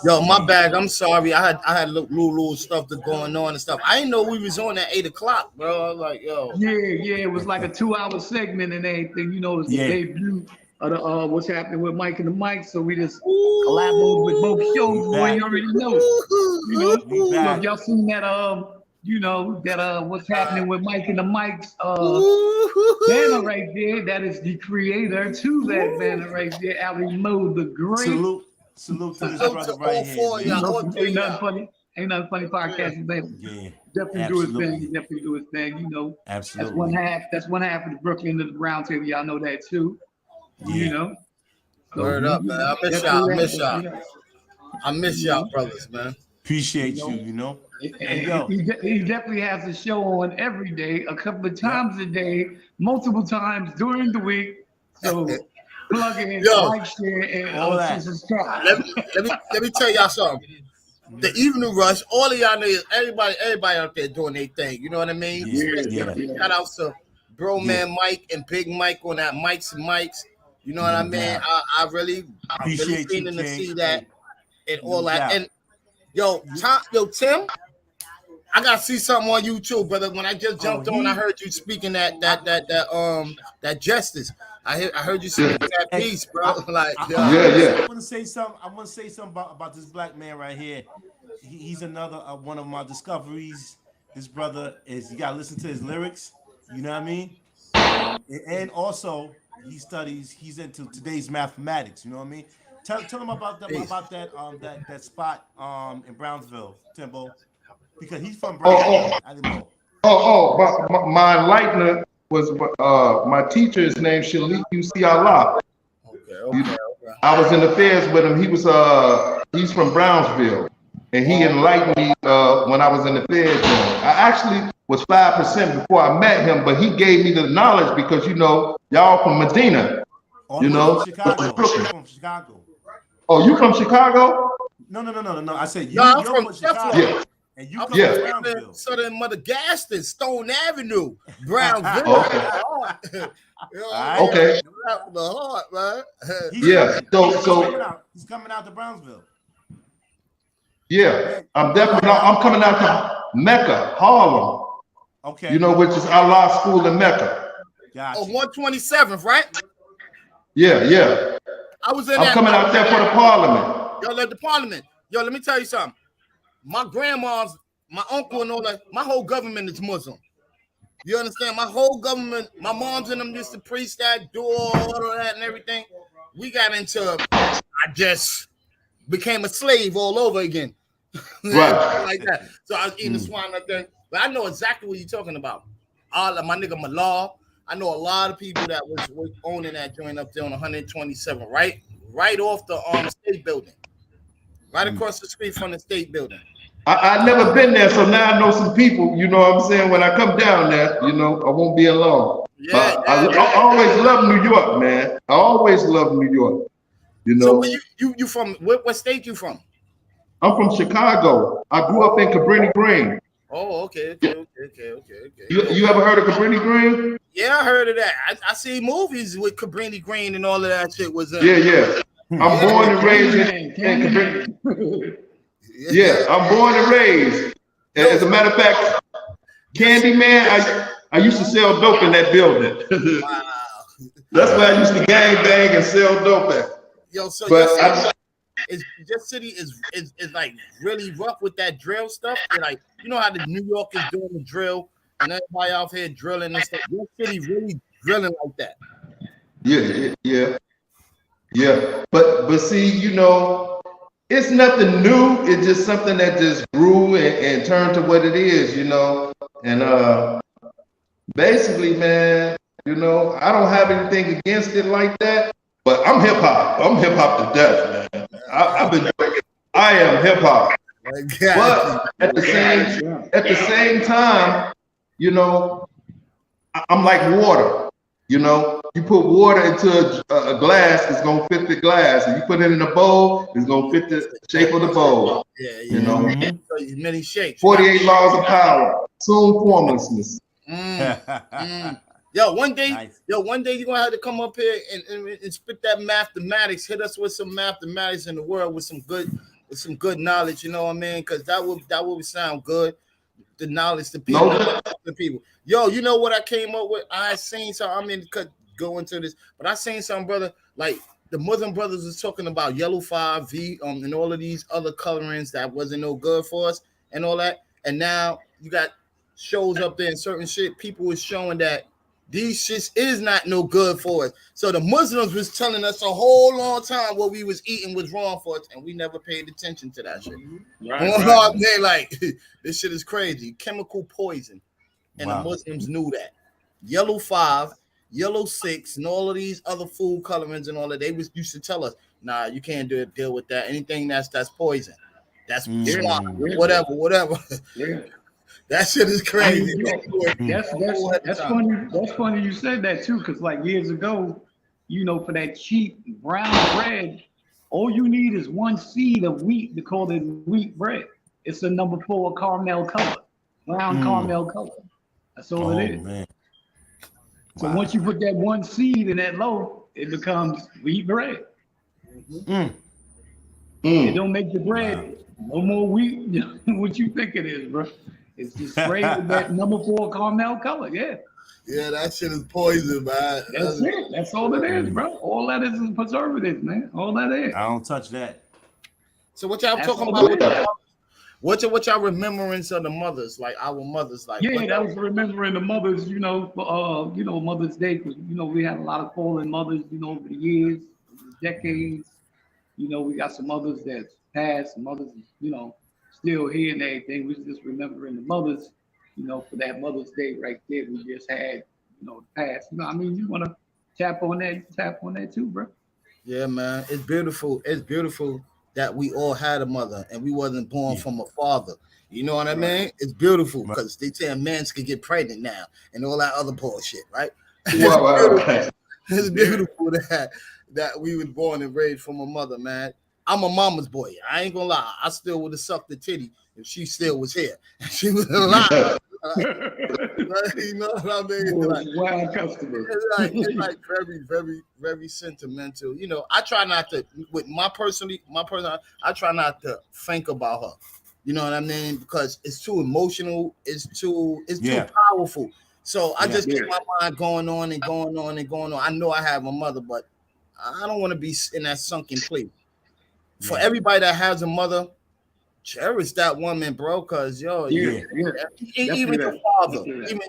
Yo, my bad. I'm sorry. I had little stuff that's going on and stuff. I didn't know we was on at 8:00, bro. I was like, yo. Yeah. It was like a 2-hour segment and everything. You know, it's the debut of the what's happening with Mike and the Mike. So we just collaborated with both shows. Boy, you already know. You know, so if y'all seen that you know, that what's happening with Mike and the Mike's banner right there. That is the creator to that banner right there, Ali Mo the Great. Salute to this brother right here. Ain't nothing funny podcast. Yeah, definitely do his thing. You know, absolutely. That's one half of the Brooklyn and the Brown table. Y'all know that too. Yeah. You know. So, word up, man. I miss y'all, brothers, man. Appreciate you. You know. He definitely has a show on every day, a couple of times a day, multiple times during the week. So plug in, like, share, and subscribe. Let me tell y'all something. The Evening Rush, all of y'all know, everybody out there doing their thing. You know what I mean? Yeah. Shout out to Bro Man Mike and Big Mike on that Mikes and Mikes. You know what I mean? I'm really feeling to see that and all that. And yo, Tim, I gotta see something on YouTube, brother. When I just jumped on, I heard you speaking that justice. I heard you speaking that piece, bro. I want to say something about this black man right here. He's another one of my discoveries. This brother you gotta listen to his lyrics. You know what I mean? And also, He's into today's mathematics. You know what I mean? Tell him about that spot in Brownsville, Timbo, because he's from Brownsville. I didn't know. My enlightener was my teacher is named Shalik UC Allah. Okay. I was in the feds with him. He was he's from Brownsville, and he enlightened me when I was in the feds. I actually was 5% before I met him, but he gave me the knowledge because y'all from Medina, From Chicago. Oh, you from Chicago? No. I said you're from Chicago. Yeah. And you come from Brownsville. Southern Mother Gaston, Stone Avenue, Brownsville. Okay. The heart, man. He's coming out to Brownsville. Yeah, I'm coming out to Mecca, Harlem. Okay. Which is Allah School in Mecca. Gotcha. 127th, right? Yeah. I was in. I'm coming out there for the Parliament. The Parliament. Let me tell you something. My grandma's, my uncle and all that, my whole government is Muslim. You understand? My whole government, my moms and them used to preach that, do all of that and everything. We got into, I just became a slave all over again. Right. Like that. So I was eating swine up there. But I know exactly what you're talking about. All of my nigga Malal. I know a lot of people that was owning that joint up there on 127, right off the state building. Right across the street from the state building. I never been there, so now I know some people, you know what I'm saying? When I come down there, I won't be alone. I always love New York, man. I always love New York. So you from what state you from? I'm from Chicago. I grew up in Cabrini Green. Oh, okay. You ever heard of Cabrini Green? Yeah, I heard of that. I see movies with Cabrini Green and all of that shit was Yeah. I'm born and raised in Cabrini. Yeah, I'm born and raised. As a matter of fact, Candyman, I used to sell dope in that building. Wow. That's where I used to gang bang and sell dope at. Yo, so your city is like really rough with that drill stuff. And like, you know how the New York is doing the drill and everybody out here drilling and stuff. Your city really drilling like that. Yeah. But see, it's nothing new. It's just something that just grew and turned to what it is, And basically, man, I don't have anything against it like that. But I'm hip hop. I'm hip hop to death, man. I am hip hop. But at the same time, I'm like water. You put water into a glass, it's gonna fit the glass. If you put it in a bowl, it's gonna fit the shape of the bowl. Yeah. Many shapes. 48 laws of power. Soon formlessness. Yo, one day you're gonna have to come up here and spit that mathematics. Hit us with some mathematics in the world with some good knowledge. You know what I mean? Because that would sound good. The knowledge to people. Yo, you know what I came up with? I seen something. Go into this, but I seen something, brother. Like the Muslim brothers was talking about yellow 5V and all of these other colorings that wasn't no good for us and all that. And now you got shows up there and certain shit. People was showing that these shits is not no good for us. So the Muslims was telling us a whole long time what we was eating was wrong for us, and we never paid attention to that shit. Right. Like this shit is crazy. Chemical poison. And the Muslims knew that. Yellow 5, yellow 6, and all of these other food colorings and all that. They used to tell us, nah, you can't deal with that. Anything that's poison. That's whatever. Yeah. That shit is crazy. That's funny. That's funny you said that too, because like years ago, for that cheap brown bread, all you need is one seed of wheat to call it wheat bread. It's a number 4 caramel color, brown caramel color. That's all it is. Man. So once you put that one seed in that loaf, it becomes wheat bread. It don't make the bread no more wheat. What you think it is, bro? It's just sprayed with that number 4 caramel color. Yeah, that shit is poison, man. That's it. That's all it is, bro. All that is preservatives, man. All that is. I don't touch that. So what y'all talking about What's your remembrance of the mothers, like our mothers, like? Yeah, that was remembering the mothers, Mother's Day, because we had a lot of fallen mothers, over the years, decades. We got some mothers that's passed, some mothers, still here and everything. We just remembering the mothers, for that Mother's Day right there. We just had, the past. You want to tap on that? You can tap on that too, bro. Yeah, man, it's beautiful. It's beautiful that we all had a mother and we wasn't born from a father. You know what I mean? It's beautiful because they say men can get pregnant now and all that other bullshit, right? It's beautiful that we was born and raised from a mother, man. I'm a mama's boy. I ain't gonna lie. I still would have sucked the titty if she still was here. She was alive. You know what I mean? Wild customer. It's like very, very, very sentimental. I try not to, with my personal, I try not to think about her. You know what I mean? Because it's too emotional. It's too powerful. So I just keep my mind going on and going on and going on. I know I have a mother, but I don't want to be in that sunken place. For everybody that has a mother, cherish that woman, bro. Cause even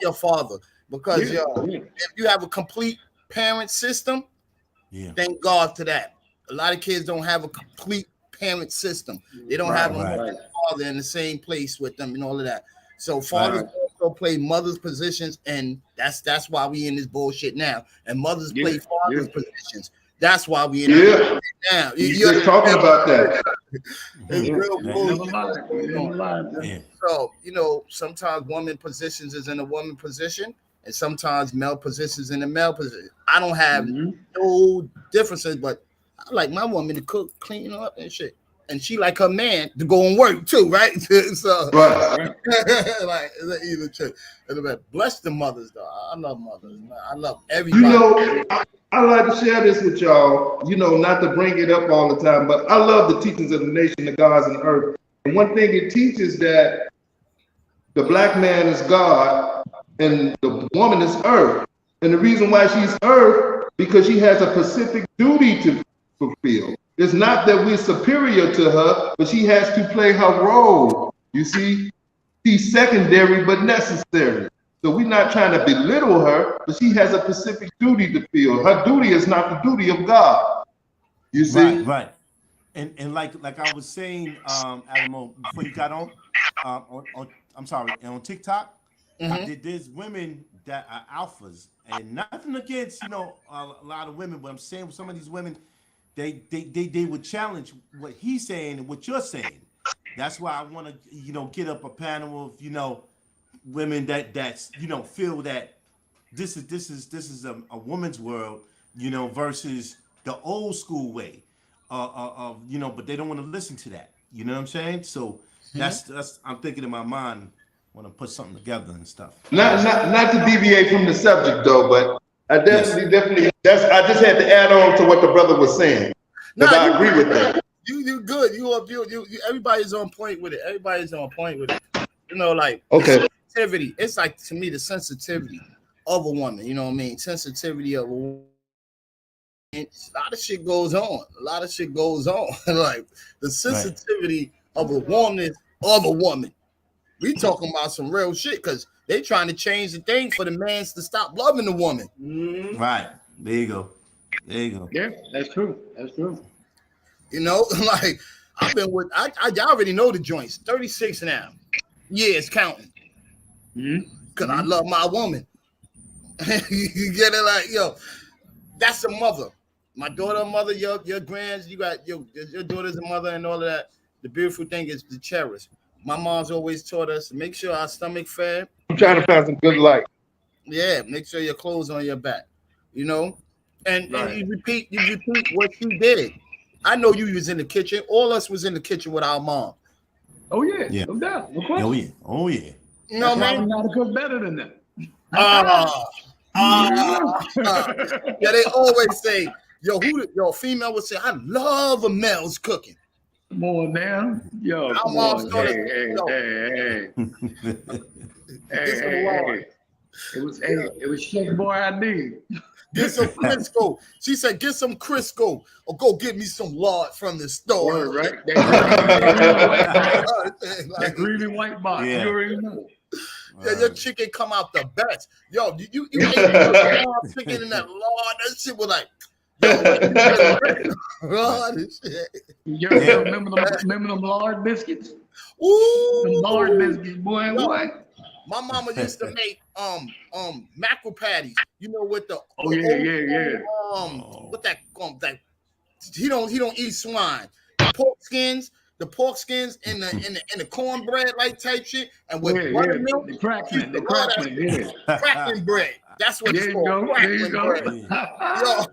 your father, because if you have a complete parent system, thank God to that. A lot of kids don't have a complete parent system. They don't have a father in the same place with them and all of that. So fathers also play mothers' positions, and that's why we in this bullshit now. And mothers play fathers' positions. That's why we in it now. You're talking about that. It's real bullshit. So, sometimes woman positions is in a woman position, and sometimes male positions in a male position. I don't have no differences, but I like my woman to cook, clean up and shit. And she like her man to go and work too, right? So like either chick. Bless the mothers though. I love mothers. I love everybody. I like to share this with y'all, not to bring it up all the time, but I love the teachings of the nation, the gods and the earth. And one thing it teaches that the black man is God and the woman is earth. And the reason why she's earth, because she has a specific duty to fulfill. It's not that we're superior to her, but she has to play her role. You see, she's secondary but necessary. So we're not trying to belittle her, but she has a specific duty to fill. Her duty is not the duty of God. You see? Right. And like I was saying, Alamo, before you got on TikTok, there's women that are alphas, and nothing against a lot of women, but I'm saying some of these women, they would challenge what he's saying and what you're saying. That's why I want to get up a panel of women that's feel that this is a woman's world, versus the old school way of but they don't want to listen to that. You know what I'm saying? So that's I'm thinking in my mind, want to put something together and stuff. Not to deviate from the subject though, but I definitely I just had to add on to what the brother was saying. Because I agree with that. You good. You everybody's on point with it. Everybody's on point with it. Like sensitivity. It's like, to me, the sensitivity of a woman. You know what I mean? Sensitivity of a woman. A lot of shit goes on. Like the sensitivity of a woman of a woman. We talking about some real shit because they trying to change the thing for the mans to stop loving the woman. Right. There you go. Yeah, that's true. Like I've been with I already know the joints. 36 now. Years counting. Because I love my woman. You get it? Like, that's a mother. My daughter, mother, your grands, you got your daughter's a mother and all of that. The beautiful thing is to cherish. My mom's always taught us to make sure our stomach fed. I'm trying to find some good light. Yeah, make sure your clothes on your back. And you repeat what you did. I know you was in the kitchen. All us was in the kitchen with our mom. Oh yeah. No doubt. Oh yeah. You know what I mean? Not to cook better than that. Yeah, they always say, female would say, I love a male's cooking. Come on now. Yo, our come on. Hey. It was Chef Boy ID. Get some Crisco. She said, get some Crisco or go get me some lard from the store. Word, right? That greedy white box. Yeah. You already know. Yeah, your chicken come out the best. Yo, you ate the chicken in that lard. That shit was like, yo, remember them lard biscuits? Ooh, them lard biscuits, boy. Yo, what? My mama used to make mackerel patties. You know, with the with that he don't eat swine. The pork skins and the cornbread like type shit, and with buttermilk, the crackling bread. That's what it's called. Crackling bread. Yo,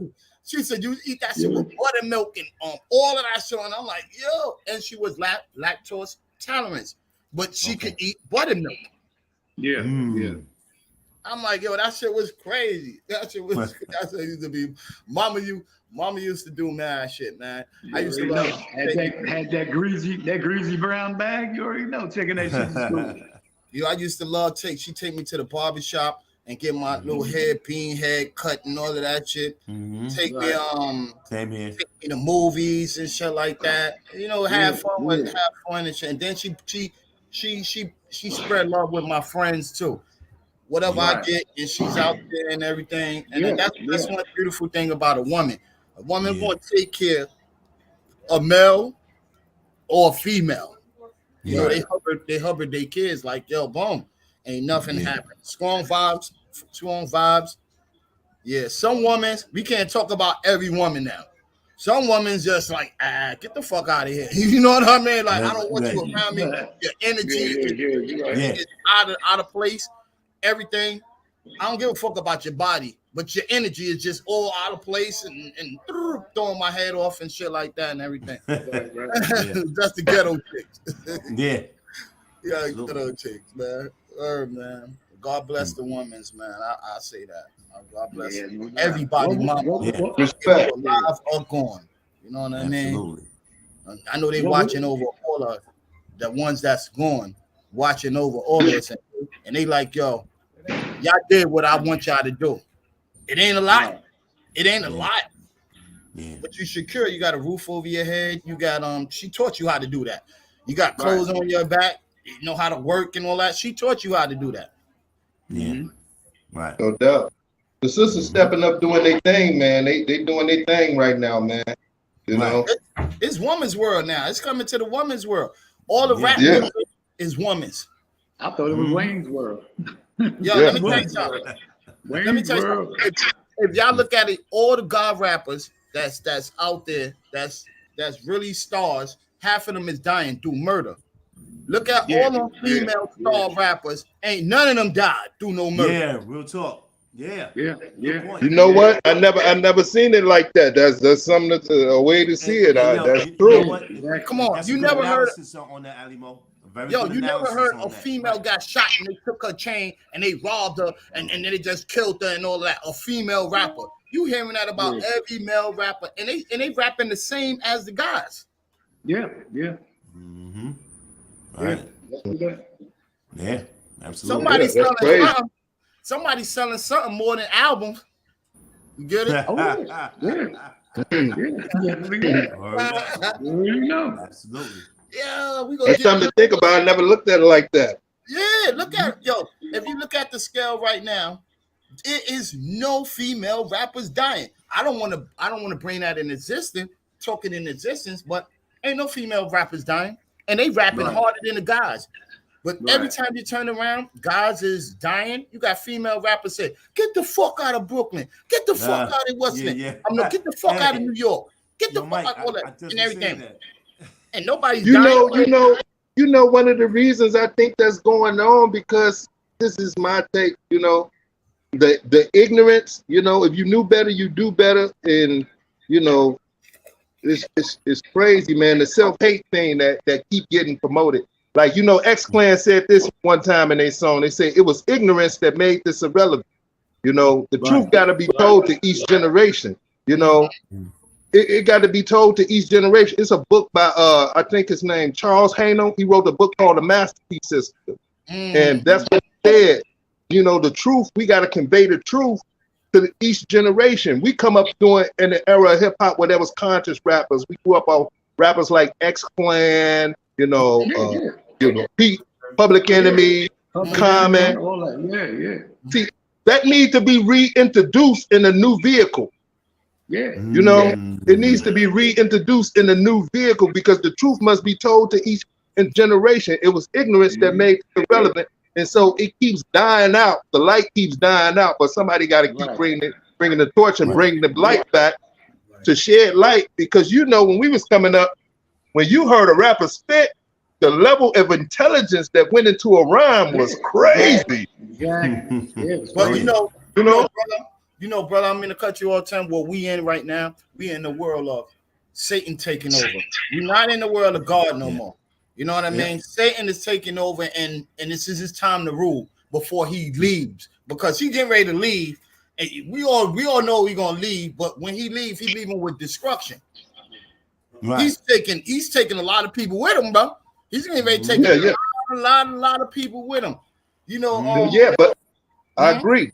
she said you eat that shit with buttermilk and all of that shit, and I'm like, yo, and she was lactose tolerant, but she could eat buttermilk. Yeah. I'm like, yo, that shit was crazy. That shit used to be. Mama used to do mad shit, man. I used to love had that greasy brown bag. You already know, taking that shit to school. Yo, I used to love she'd take me to the barbershop and get my little bean head cut and all of that shit. Take me same here. Take me to movies and shit like that. You know, have fun and shit. And then she spread love with my friends too. Whatever I get, and she's out there and everything. And that's one beautiful thing about a woman. A woman gonna take care of a male or a female. You know, they hover their kids like, yo, boom, ain't nothing happened. Strong vibes. Yeah, some women, we can't talk about every woman now. Some women's just like, get the fuck out of here. You know what I mean? Like, I don't want you around me. Your energy is out of place. Everything. I don't give a fuck about your body, but your energy is just all out of place and throwing my head off and shit like that and everything. That's the ghetto chicks. Ghetto chicks, man. Man. God bless the women's, man. I say that. God bless everybody. Respect. Alive or gone. You know what I mean? Absolutely. I know they watching over all of the ones that's gone, watching over all of us, and they like, yo, y'all did what I want y'all to do. It ain't a lot. It ain't a lot. Yeah. But you secure. You got a roof over your head. You got she taught you how to do that. You got clothes on your back. You know how to work and all that. She taught you how to do that. Yeah. Right. No doubt. The sisters stepping up doing their thing, man. They doing their thing right now, man. You know. It's woman's world now. It's coming to the woman's world. All the rap music is woman's. I thought it was Wayne's world. Yo, let me tell you something. If y'all look at it, all the God rappers that's out there, that's really stars, half of them is dying through murder. Look at all them female star rappers, ain't none of them died through no murder. Yeah, real talk. Yeah. You know what? I never seen it like that. That's something that's a way to see it. That's true. Come on, you never heard on that, Alimo. Yo, you never heard a female got shot and they took her chain and they robbed her and then they just killed her and all that. A female rapper. You hearing that about every male rapper, and they rapping the same as the guys. Yeah. Mm-hmm. Right. Yeah, absolutely. Somebody's selling something more than albums. You get it? Absolutely. Yeah, we gonna. That's something to think about. I never looked at it like that. Yeah, look at if you look at the scale right now, it is no female rappers dying. I don't want to bring that in existence, talking in existence, but ain't no female rappers dying, and they rapping harder than the guys. But every time you turn around, guys is dying. You got female rappers say, "Get the fuck out of Brooklyn. Get the fuck out of what's name. Get the fuck out of New York. Get the fuck out of all that and everything." And nobody's dying. You know, one of the reasons I think that's going on, because this is my take, you know, the ignorance, you know, if you knew better, you do better. And, you know, it's crazy, man. The self-hate thing that keep getting promoted. Like, you know, X-Clan said this one time in their song. They say it was ignorance that made this irrelevant. You know, the truth got to be told to each generation, you know. It got to be told to each generation. It's a book by, I think his name, Charles Hano. He wrote a book called The Masterpiece System. And that's what he said. You know, the truth, we got to convey the truth to each generation. We come up doing in the era of hip hop where there was conscious rappers. We grew up on rappers like X-Clan, Pete, Public Enemy, Common. All that. See, that needs to be reintroduced in a new vehicle. Yeah. It needs to be reintroduced in a new vehicle because the truth must be told to each generation. It was ignorance that made it relevant. And so it keeps dying out. The light keeps dying out, but somebody got to keep bringing the torch and bringing the light back to shed light. Because when we was coming up, when you heard a rapper spit, the level of intelligence that went into a rhyme was crazy. Exactly. But brother, I'm gonna cut you all the time. What we in right now, we in the world of Satan taking over. We're not in the world of God no more. You know what I mean? Satan is taking over, and this is his time to rule before he leaves, because he's getting ready to leave. And we all know he's gonna leave, but when he leaves, he's leaving with destruction. Right. He's taking a lot of people with him, bro. He's getting ready to take a lot of people with him. But I agree.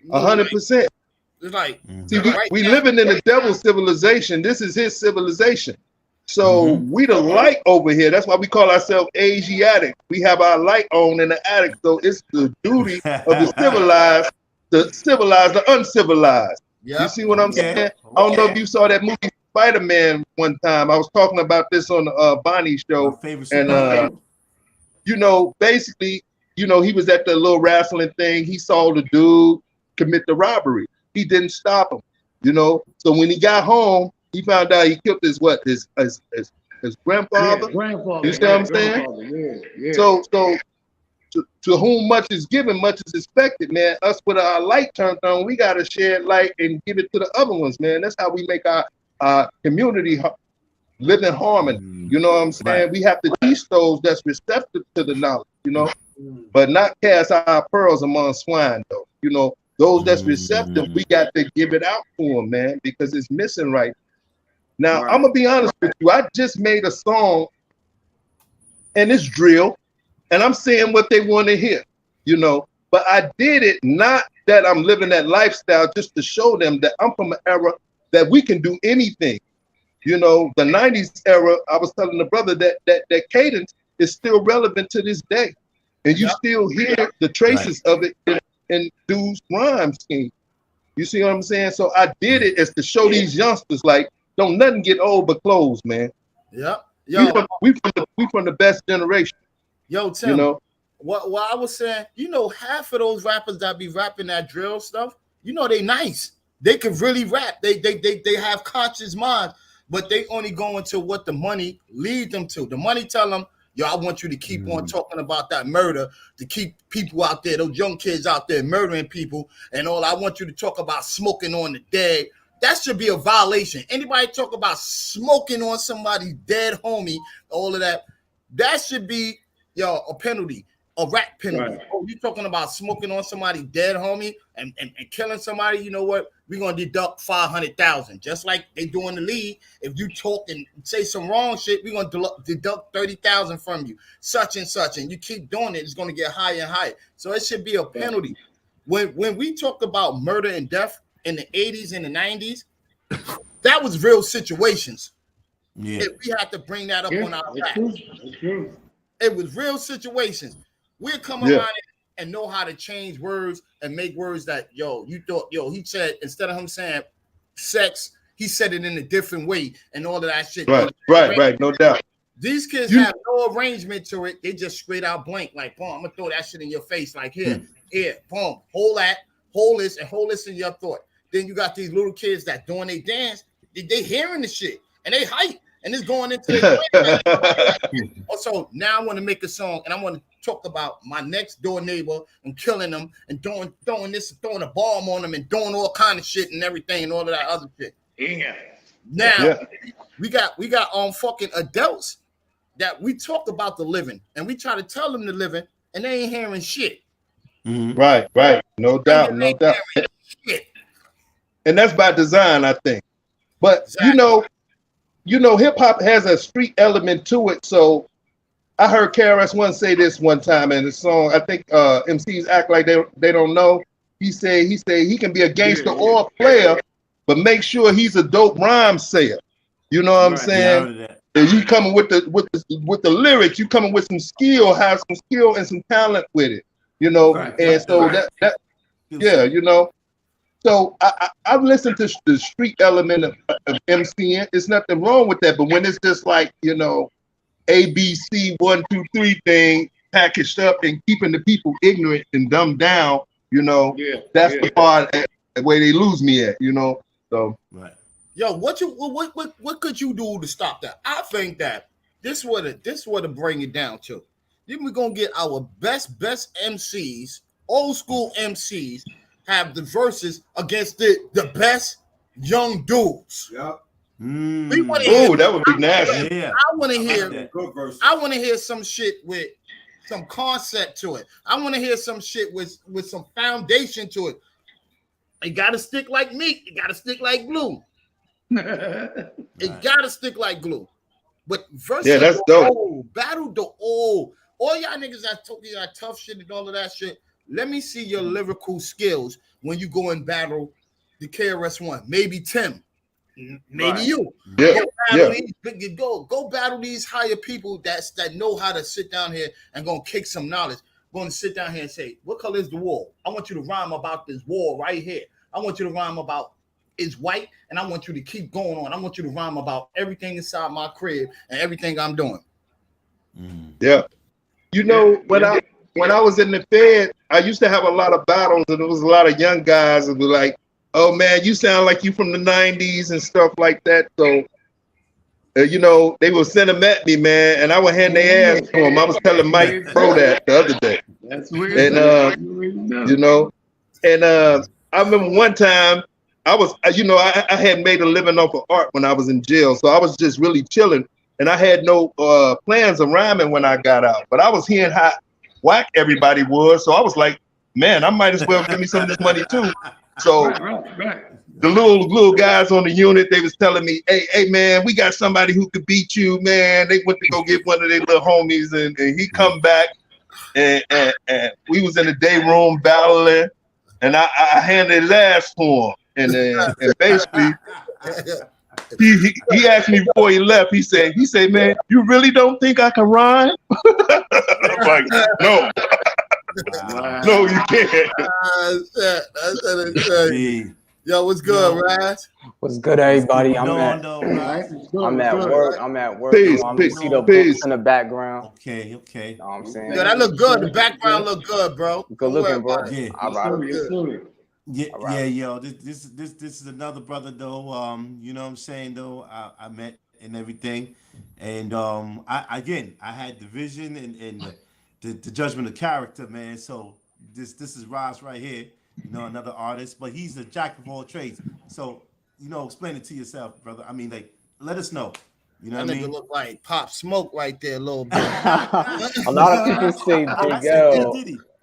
100%. It's like, see, we living in a devil's civilization. This is his civilization. So we the light over here. That's why we call ourselves Asiatic. We have our light on in the attic. So it's the duty of the civilized the uncivilized. You see what I'm saying? I don't know if you saw that movie Spider-Man one time. I was talking about this on the Bonnie show. And basically, he was at the little wrestling thing. He saw the dude commit the robbery. He didn't stop him. So when he got home, he found out he killed his grandfather. Grandfather. You see what I'm saying? Yeah. So to whom much is given, much is expected, man. Us with our light turned on, we gotta share light and give it to the other ones, man. That's how we make our community live in harmony. You know what I'm saying? Right. We have to teach those that's receptive to the knowledge, but not cast our pearls among swine, though. Those that's receptive, we got to give it out for them, man, because it's missing right now. I'm gonna be honest with you. I just made a song, and it's drill, and I'm saying what they want to hear, But I did it not that I'm living that lifestyle, just to show them that I'm from an era that we can do anything. The 90s era, I was telling the brother that cadence is still relevant to this day. And you still hear the traces of it in dude's rhyme scheme. You see what I'm saying? So I did it as to show these youngsters, like, don't nothing get old but clothes, man. Yeah. We from the best generation. Yo, Tim, what I was saying, half of those rappers that be rapping that drill stuff, they nice. They can really rap. They have conscious minds, but they only go into what the money lead them to. The money tell them, yo, I want you to keep on talking about that murder, to keep people out there, those young kids out there murdering people and all. I want you to talk about smoking on the dead. That should be a violation. Anybody talk about smoking on somebody's dead homie, all of that, that should be, a penalty, a rap penalty. Right. Oh, you talking about smoking on somebody's dead homie and killing somebody? You know what? We're going to deduct $500,000. Just like they do in the league. If you talk and say some wrong shit, we're going to deduct $30,000 from you. Such and such. And you keep doing it, it's going to get higher and higher. So it should be a penalty. When we talk about murder and death in the 80s and the 90s, that was real situations. Yeah. If we had to bring that up on our back. It was real situations. We'll come around and know how to change words and make words that, he said, instead of him saying sex, he said it in a different way and all of that shit. Right, no doubt. These kids have no arrangement to it. They just straight out blank, like, boom, I'm going to throw that shit in your face, like, here, boom, hold this, and hold this in your thought. Then you got these little kids that doing their dance, they hearing the shit, and they hype, and it's going into their So now I want to make a song, and I want to talk about my next door neighbor and killing them and throwing a bomb on them and doing all kind of shit and everything and all of that other shit. Yeah. Now we got fucking adults that we talk about the living and we try to tell them the living and they ain't hearing shit. Mm-hmm. Right. No doubt. Shit. And that's by design, I think. But exactly. Hip hop has a street element to it. So I heard KRS-One say this one time in the song. I think MCs act like they don't know. he said he can be a gangster or a player, but make sure he's a dope rhyme sayer. You know what I'm saying? Yeah, and you coming with the lyrics, you coming with some skill, have some skill and some talent with it. You know, and so that yeah, you know. So I've listened to the street element of MCing. There's nothing wrong with that, but when it's just like, you know, ABC 1, 2, 3 thing packaged up and keeping the people ignorant and dumbed down, you know, that's the part where they lose me at, you know. So yo, what could you do to stop that? I think that this what to bring it down to. Then we're gonna get our best MCs, old school MCs, have the verses against the best young dudes. Yep. We want to hear. That would be nasty. Yeah. I want to hear. I want to hear some shit with some concept to it. I want to hear some shit with some foundation to it. It gotta stick like meat. It gotta stick like glue. It gotta stick like glue. But versus that's dope. Battle the old. All y'all niggas that told you that tough shit and all of that shit. Let me see your lyrical skills when you go and battle the KRS-One. Maybe Tim. Maybe you. Go battle these higher people that know how to sit down here and gonna kick some knowledge. Going to sit down here and say, what color is the wall? I want you to rhyme about this wall right here. I want you to rhyme about it's white, and I want you to keep going on. I want you to rhyme about everything inside my crib and everything I'm doing. Yeah. You know, when I was in the Fed, I used to have a lot of battles, and there was a lot of young guys that were like, oh man, you sound like you from the 90s and stuff like that. So, you know, they would send them at me, man, and I would hand their ass to them. I was telling Mike Pro that the other day. That's weird. And, you know, and I remember one time I was, you know, I had made a living off of art when I was in jail. So I was just really chilling, and I had no plans of rhyming when I got out. But I was hearing how whack everybody was. So I was like, man, I might as well give me some of this money too. So the little guys on the unit, they was telling me, hey man, we got somebody who could beat you, man. They went to go get one of their little homies, and he come back, and we was in the day room battling, and I handed his ass for him, and basically he asked me before he left. He said, man, you really don't think I can rhyme? I'm like, no. No, you can't. Yo, what's good, Raz? What's good, everybody? I'm at work. Peace, I'm see the books in the background. Okay. You know what I'm saying? Yo, that look good. The background look good, bro. Good looking, bro. Yeah, yo. This is another brother though. You know what I'm saying though. I met and everything, and I had the vision and the judgment of character, man. So this is Roz right here, you know, another artist, but he's a jack of all trades. So, you know, explain it to yourself, brother. I mean, like, let us know. You know what I mean? Look like Pop Smoke right there a little bit. A lot of people say Big L.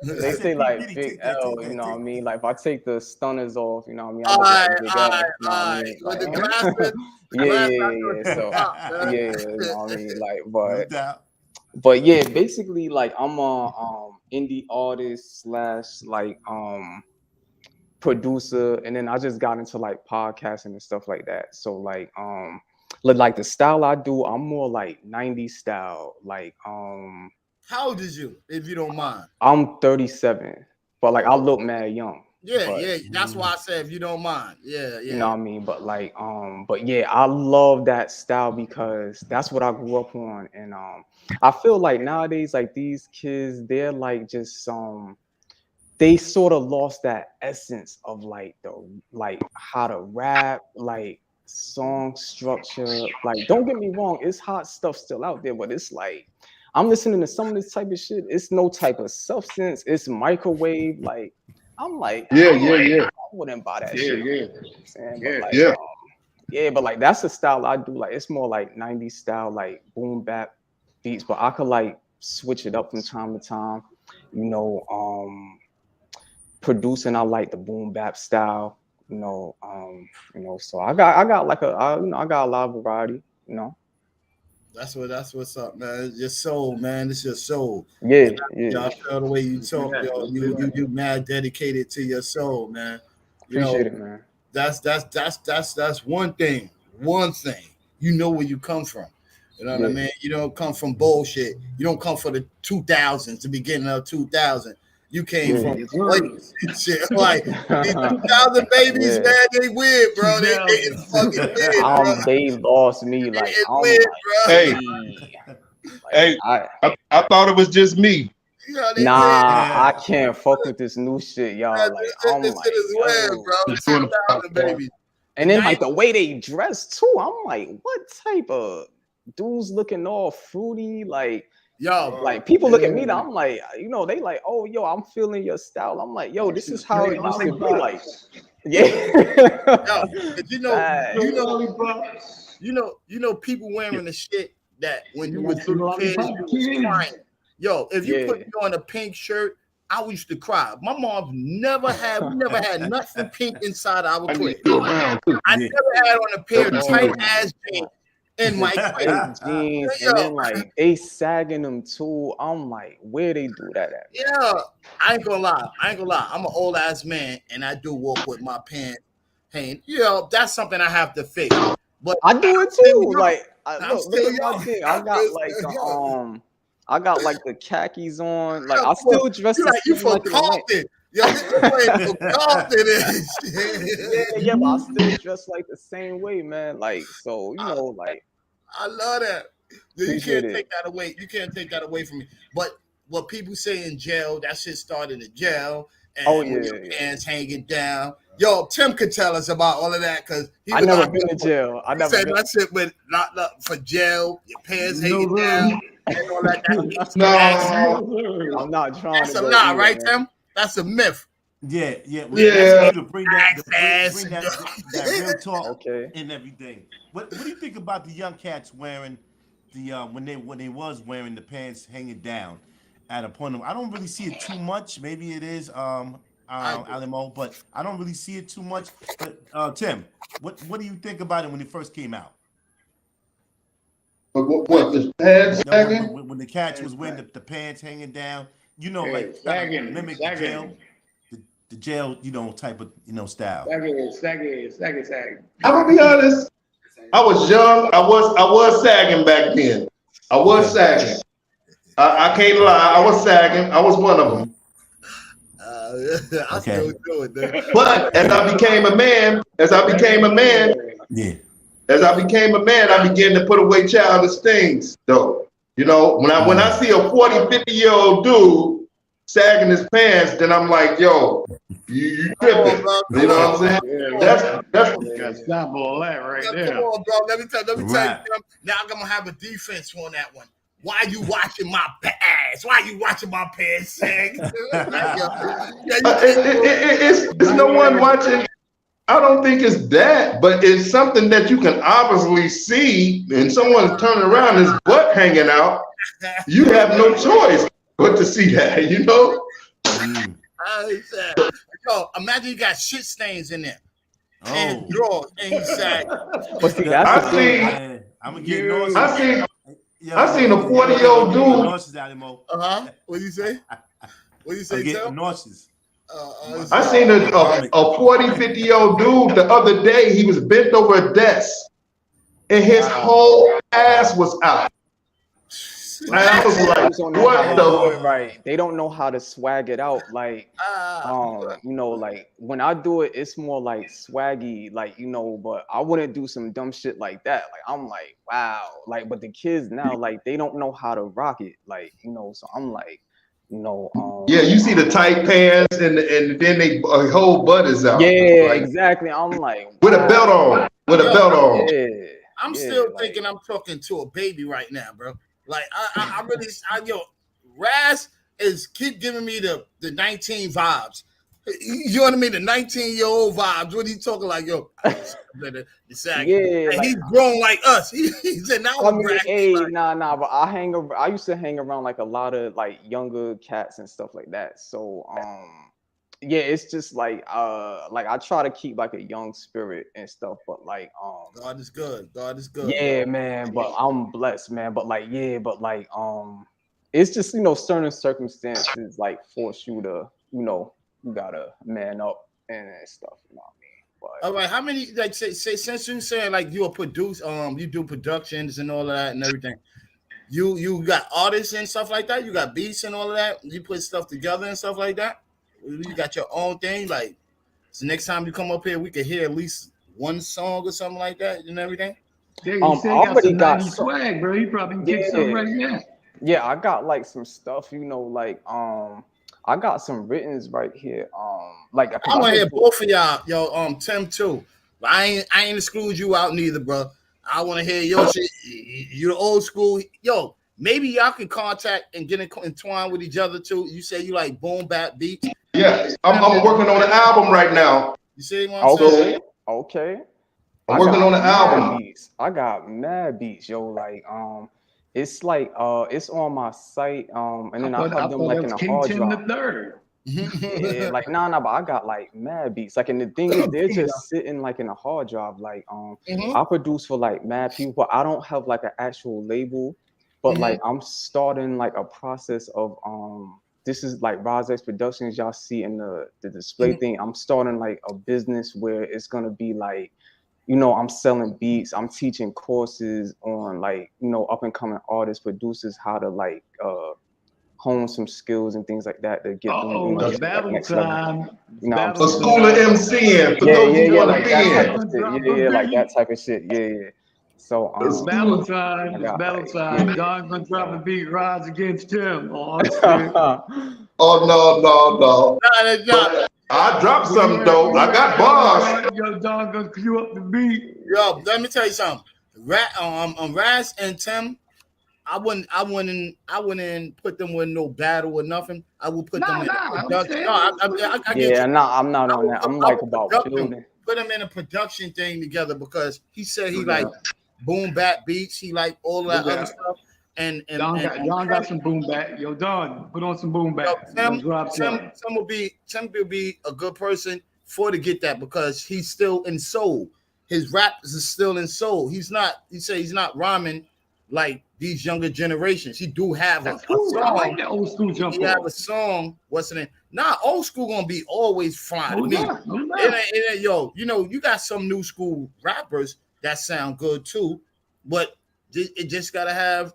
They say like Big L, you know what I mean? Like if I take the stunners off, you know what I mean? I look like Big L, you know what I mean? Like, So you know what I mean? Like, but yeah, basically, like I'm a indie artist / like producer, and then I just got into like podcasting and stuff like that. So like the style I do, I'm more like 90s style. Like how old is you, if you don't mind? I'm 37, but like I look mad young. Yeah, that's why I said if you don't mind. Yeah. You know what I mean? But like but yeah, I love that style because that's what I grew up on. And I feel like nowadays, like these kids, they're like just they sort of lost that essence of like how to rap, like song structure. Like, don't get me wrong, it's hot stuff still out there, but it's like I'm listening to some of this type of shit. It's no type of substance. It's microwave. Like, I'm like, I wouldn't buy that shit. But like that's the style I do. Like, it's more like 90s style, like boom bap beats, but I could like switch it up from time to time. You know, producing, I like the boom bap style. You know, so I got like I got a lot of variety. You know. That's what's up, man. It's your soul, man. It's your soul. Yeah, Y'all feel the way you talk, yo. You mad dedicated to your soul, man. You know, appreciate it, man. That's one thing. One thing. You know where you come from. You know what I mean? You don't come from bullshit. You don't come from the 2000s, the beginning of 2000. You came from slaves and shit. Like these 2000 babies, man, they weird, bro. They fucking weird, bro. They lost me. Like, It's I'm weird, like, bro. Hey, I thought it was just me. Nah, I can't fuck with this new shit, y'all. Like, I'm this like, shit is weird, bro. 2000 babies. And then like the way they dress too, I'm like, what type of dudes looking all fruity? Like, yo, like people look at me, I'm like, you know, they like, oh, yo, I'm feeling your style. I'm like, yo, this is how it used to be. Like, yeah. you know, people wearing the shit that when you was little kids, you was crying. Yo, if you put me on a pink shirt, I used to cry. My mom never had nothing pink inside our crib. I never had on a pair of tight ass jeans in my crib. Jeans, and then like they sagging them too. I'm like, where they do that at? Yeah, I ain't gonna lie. I'm an old ass man, and I do walk with my pants hanging. You know, that's something I have to fix. But I do it too. Like, look at young. my thing. I got like I got like the khakis on. Like I still dress you from Compton. Yo, you playing from Compton and shit. Yeah, but I still dress like the same way, man. Like, so you know, like I love that. You can't take that away. You can't take that away from me. But what people say in jail, that shit started in jail. And your pants hanging down. Yo, Tim could tell us about all of that because I never been to jail. I never said that shit with not for jail, your pants hanging down and all that. No, I'm not trying. That's a lie, right, Tim? That's a myth. Yeah. Yeah. To bring that real talk and everything. What do you think about the young cats wearing the when they was wearing the pants hanging down at a point? I don't really see it too much. Maybe it is Alamo, but I don't really see it too much. But Tim, what do you think about it when it first came out? What the pants sagging? When the cats was wearing the pants hanging down, you know, like sagging, mimic the jail, you know, type of style. Sagging. I'm gonna be honest. I was young. I was sagging back then. I was sagging. I can't lie. I was sagging. I was one of them. I still do it, dude. But as I became a man, I began to put away childish things, though. You know, when I see a 40, 50-year-old dude sagging his pants, then I'm like, yo, you tripping. You know what I'm saying? That's stop all that right there. Come on, bro. Let me tell you. Now I'm gonna have a defense on that one. Why you watching my ass? Why you watching my pants sag? It's no one watching. I don't think it's that, but it's something that you can obviously see, and someone's turning around, his butt hanging out. You have no choice but to see that, you know? Yo, imagine you got shit stains in there. And drawers, and you sag. I seen a 40-year-old dude. What you say? What you say, I'm getting nauseous. I seen a 40, 50-year-old dude the other day. He was bent over a desk, and his whole ass was out. I was like, what the? Right. They don't know how to swag it out. Like, you know, like when I do it, it's more like swaggy, like, you know, but I wouldn't do some dumb shit like that. Like, I'm like, wow. Like, but the kids now, like, they don't know how to rock it. Like, you know, so I'm like, you know, yeah, you see the tight pants and then they whole butt is out. Yeah, like, exactly. I'm like, with a belt on. Yeah. I'm still thinking I'm talking to a baby right now, bro. Like I really, Raz keep giving me the 19 vibes. You know what I mean? The 19-year-old vibes. What he talking like, yo? And he's grown like us. He said, now I'm nah. But I used to hang around like a lot of like younger cats and stuff like that. So yeah, it's just like I try to keep like a young spirit and stuff, but like God is good. God is good. yeah, Yo. man, but I'm blessed, man. But like, yeah, but like it's just certain circumstances like force you to, you gotta man up and stuff, you know what I mean? But All right, how many like say since you saying like you you do productions and all of that and everything. You got artists and stuff like that. You got beats and all of that. You put stuff together and stuff like that. You got your own thing. Like, so next time you come up here, we could hear at least one song or something like that and everything. Yeah, he said I he got already some got 90s swag, bro. He probably can kick something yeah, right now. yeah, I got like some stuff, like I got some writtens right here. Like because I I want to could hear do both of y'all, Tim too. But I ain't exclude you out neither, bro. I want to hear your shit. You the old school, yo. Maybe y'all can contact and get entwined with each other too. You say you like boom bap beats. Yeah, I'm working on an album right now. You see what I'm saying? Okay. I'm working on an album. Beats. I got mad beats, yo. Like it's like it's on my site. And then I have them like in a hard drive. Yeah, like nah, but I got like mad beats. Like, and the thing is, they're just sitting like in a hard drive. Like, I produce for like mad people, but I don't have like an actual label. But like, I'm starting like a process of this is like Rosex Productions. Y'all see in the display thing. I'm starting like a business where it's gonna be like, I'm selling beats. I'm teaching courses on like up and coming artists, producers how to like hone some skills and things like that to get them, It's battle next time. level. You know what I'm A saying? school of MCing for Yeah, those who want like to that type be of shit. Yeah, like that type of shit. Yeah. So It's battle time. It's battle time. Yeah. Don gonna drop a beat, rise against him. Oh shit. Oh no. Nah. I dropped something though. I got bars. Yo, Don gonna cue up the beat. Yo, let me tell you something. Raz and Tim, I wouldn't put them with no battle or nothing. I would put them in a production. I get you. I'm not on that. I'm like about building. Put them in a production thing together because he said he like boom bap beats. He like all that other stuff. And Don got some boom bap. Yo, Don, put on some boom bap. Tim will be a good person to get that because he's still in soul. His rap is still in soul. He said he's not rhyming like these younger generations. He do have a song. I like that old school jump. He have a song. What's the name? Nah, old school gonna be always fine to me. It ain't, yo, you got some new school rappers that sound good too, but they just gotta have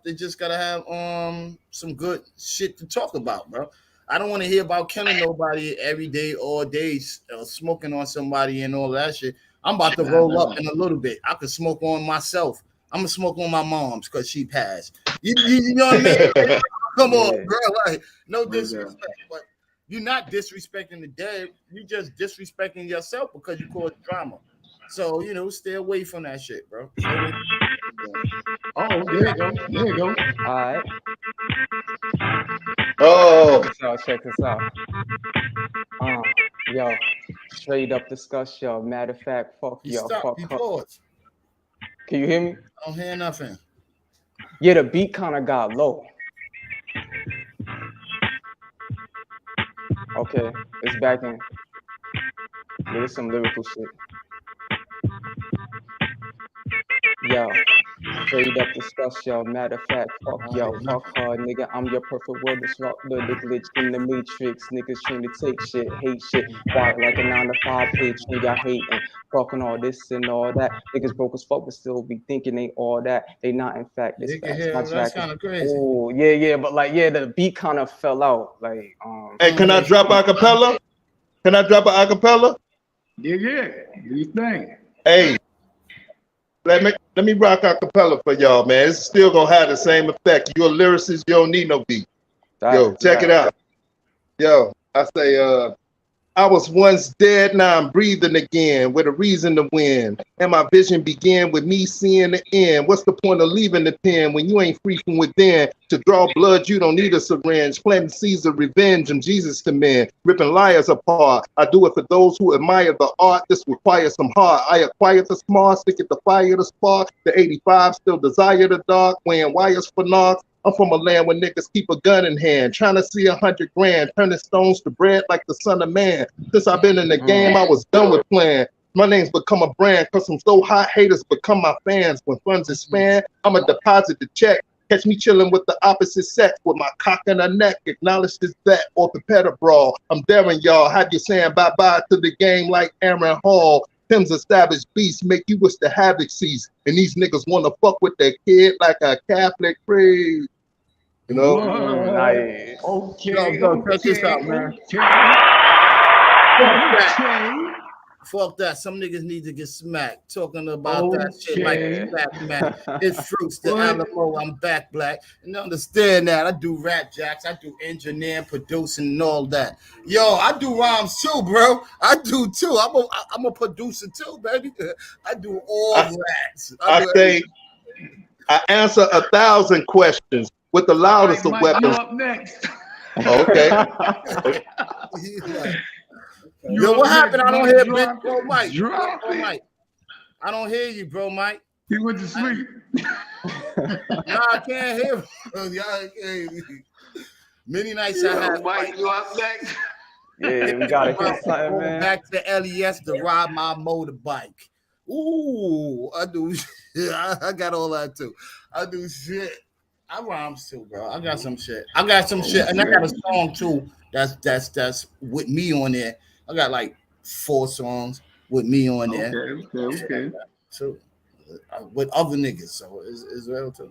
some good shit to talk about, bro. I don't want to hear about killing nobody every day, all day, smoking on somebody and all that shit. I'm about to roll up in a little bit. I could smoke on myself. I'm gonna smoke on my mom's because she passed. You know what I mean? Come on, bro. Like, no disrespect, but you're not disrespecting the dead. You're just disrespecting yourself because you caused drama. So stay away from that shit, bro. Oh, there you go. There you go. All right. Oh. Check this out. Yo, straight up discuss, yo. Matter of fact, fuck yo. Fuck her. Can you hear me? I don't hear nothing. Yeah, the beat kind of got low. Okay, it's back in. There's some lyrical shit. Yo, straight up discuss, yo. Matter of fact, fuck yo, fuck her, nigga. I'm your perfect world disruptor, the glitch in the matrix. Niggas trying to take shit, hate shit. Quiet like a 9-to-5 patron, y'all hating, fucking all this and all that. Niggas broke as fuck, but still be thinking they all that. They not, in fact, this facts. That's kind of crazy. Oh, yeah, but like, the beat kind of fell out. Like, Hey, can I drop a cappella? Can I drop a acapella? Yeah. Do you think? Hey. Let me rock a cappella for y'all, man. It's still gonna have the same effect. You're a lyricist, you don't need no beat. Yo, check it out. Yo, I say, I was once dead, now I'm breathing again with a reason to win. And my vision began with me seeing the end. What's the point of leaving the pen when you ain't free from within? To draw blood, you don't need a syringe. Planting seeds of revenge and Jesus to men, ripping liars apart. I do it for those who admire the art. This requires some heart. I acquired the smart, stick at the fire, the spark. The 85 still desire the dark, weighing wires for knocks. I'm from a land where niggas keep a gun in hand, trying to see 100 grand, turning stones to bread like the son of man. Since I've been in the game, I was done with playing. My name's become a brand, cause I'm so hot, haters become my fans. When funds expand, I'ma deposit the check. Catch me chilling with the opposite sex, with my cock in her neck. Acknowledge this bet or prepare to brawl. I'm daring y'all, had you saying bye-bye to the game like Aaron Hall. Tim's a savage beast, make you wish the havoc cease. And these niggas wanna fuck with their kid like a Catholic priest. You know? Nice. Okay, Yo, check this out, man. Fuck that. Some niggas need to get smacked. Talking about that shit like Black man. It's fruits, the Alamo. I'm back, black. And understand that. I do rap jacks. I do engineering, producing, and all that. Yo, I do rhymes too, bro. I do too. I'm a producer too, baby. I do all raps. I answer 1,000 questions with the loudest of weapons. Up next. Okay. Yo, what happened? I don't hear bro Mike. I don't hear you, bro Mike. He went to sleep. Nah, I can't hear him. Y'all can't hear me. Many nights I had. Mike, you up next? Yeah, we gotta hear something, man. Back to LES to ride my motorbike. Ooh, I do. I got all that too. I do shit. I rhymes too, bro. I got some shit. And I got a song too. That's with me on there. I got like 4 songs with me on there. Okay. So with other niggas, so it's real too.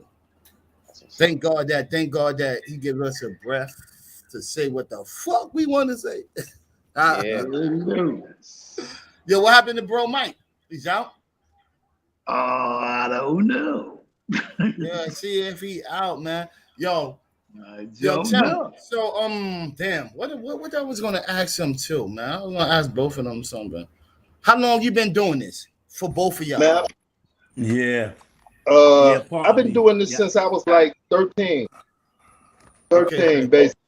Thank God that he give us a breath to say what the fuck we want to say. Yo, what happened to bro Mike? He's out? I don't know. Yeah, see if he out, man. Yo, so damn, what I was gonna ask him too, man. I was gonna ask both of them something. How long you been doing this for both of y'all? Man, I've been doing this since I was like 13. 13, basically.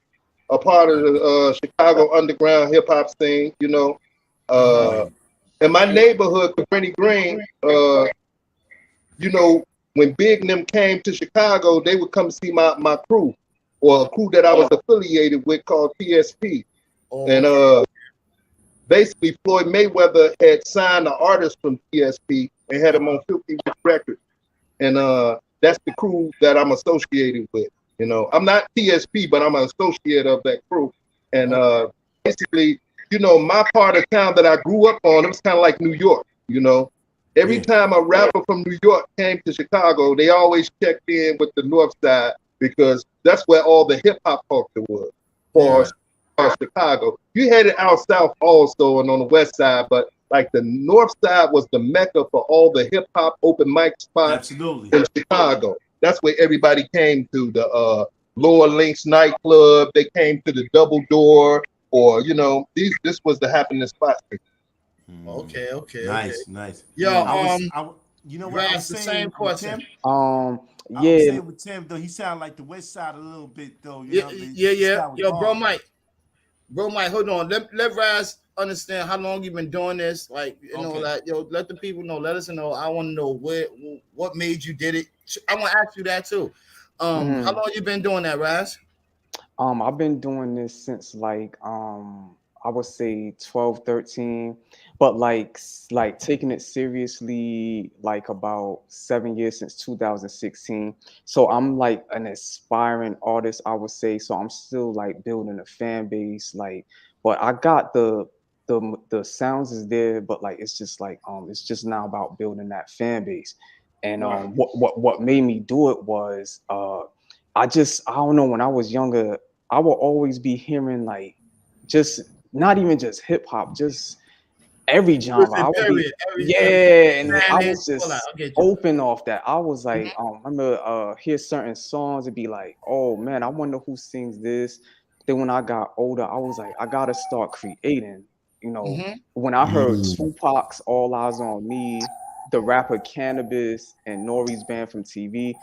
A part of the Chicago underground hip hop scene, you know. In my neighborhood, Cabrini Green, you know, when Big and them came to Chicago, they would come see my crew, or a crew that I was affiliated with called TSP. And basically Floyd Mayweather had signed an artist from TSP and had him on 50 Records. And that's the crew that I'm associated with. You know, I'm not TSP, but I'm an associate of that crew. And basically, you know, my part of town that I grew up on, it was kind of like New York, you know. Every time a rapper from New York came to Chicago, they always checked in with the North Side, because that's where all the hip hop culture was for Chicago. You had it out south also and on the west side, but like the North Side was the mecca for all the hip hop open mic spots in Chicago. That's where everybody came to, the Lower Links nightclub. They came to the Double Door, or you know, this was the happening spot. Okay. Nice. Yo, you know what? That's the same question. I was saying with Tim though, he sounded like the West Side a little bit though. You know, Yo, bro Mike, hold on. Let Raz understand how long you've been doing this. Like, you know, like, yo, let the people know. Let us know. I want to know what made you did it. I want to ask you that too. How long you been doing that, Raz? I've been doing this since like I would say 12, 13, but like taking it seriously like about 7 years, since 2016. So I'm like an aspiring artist, I would say. So I'm still like building a fan base, like, but I got the sounds is there, but like it's just like it's just now about building that fan base. And what made me do it was I don't know, when I was younger, I would always be hearing like just not even just hip hop, just every genre. I was just open off that. I was like, I remember hear certain songs and be like, oh man, I wonder who sings this. Then when I got older, I was like, I gotta start creating. You know, when I heard Tupac's All Eyes on Me, the rapper Cannabis, and Nori's Band from TV,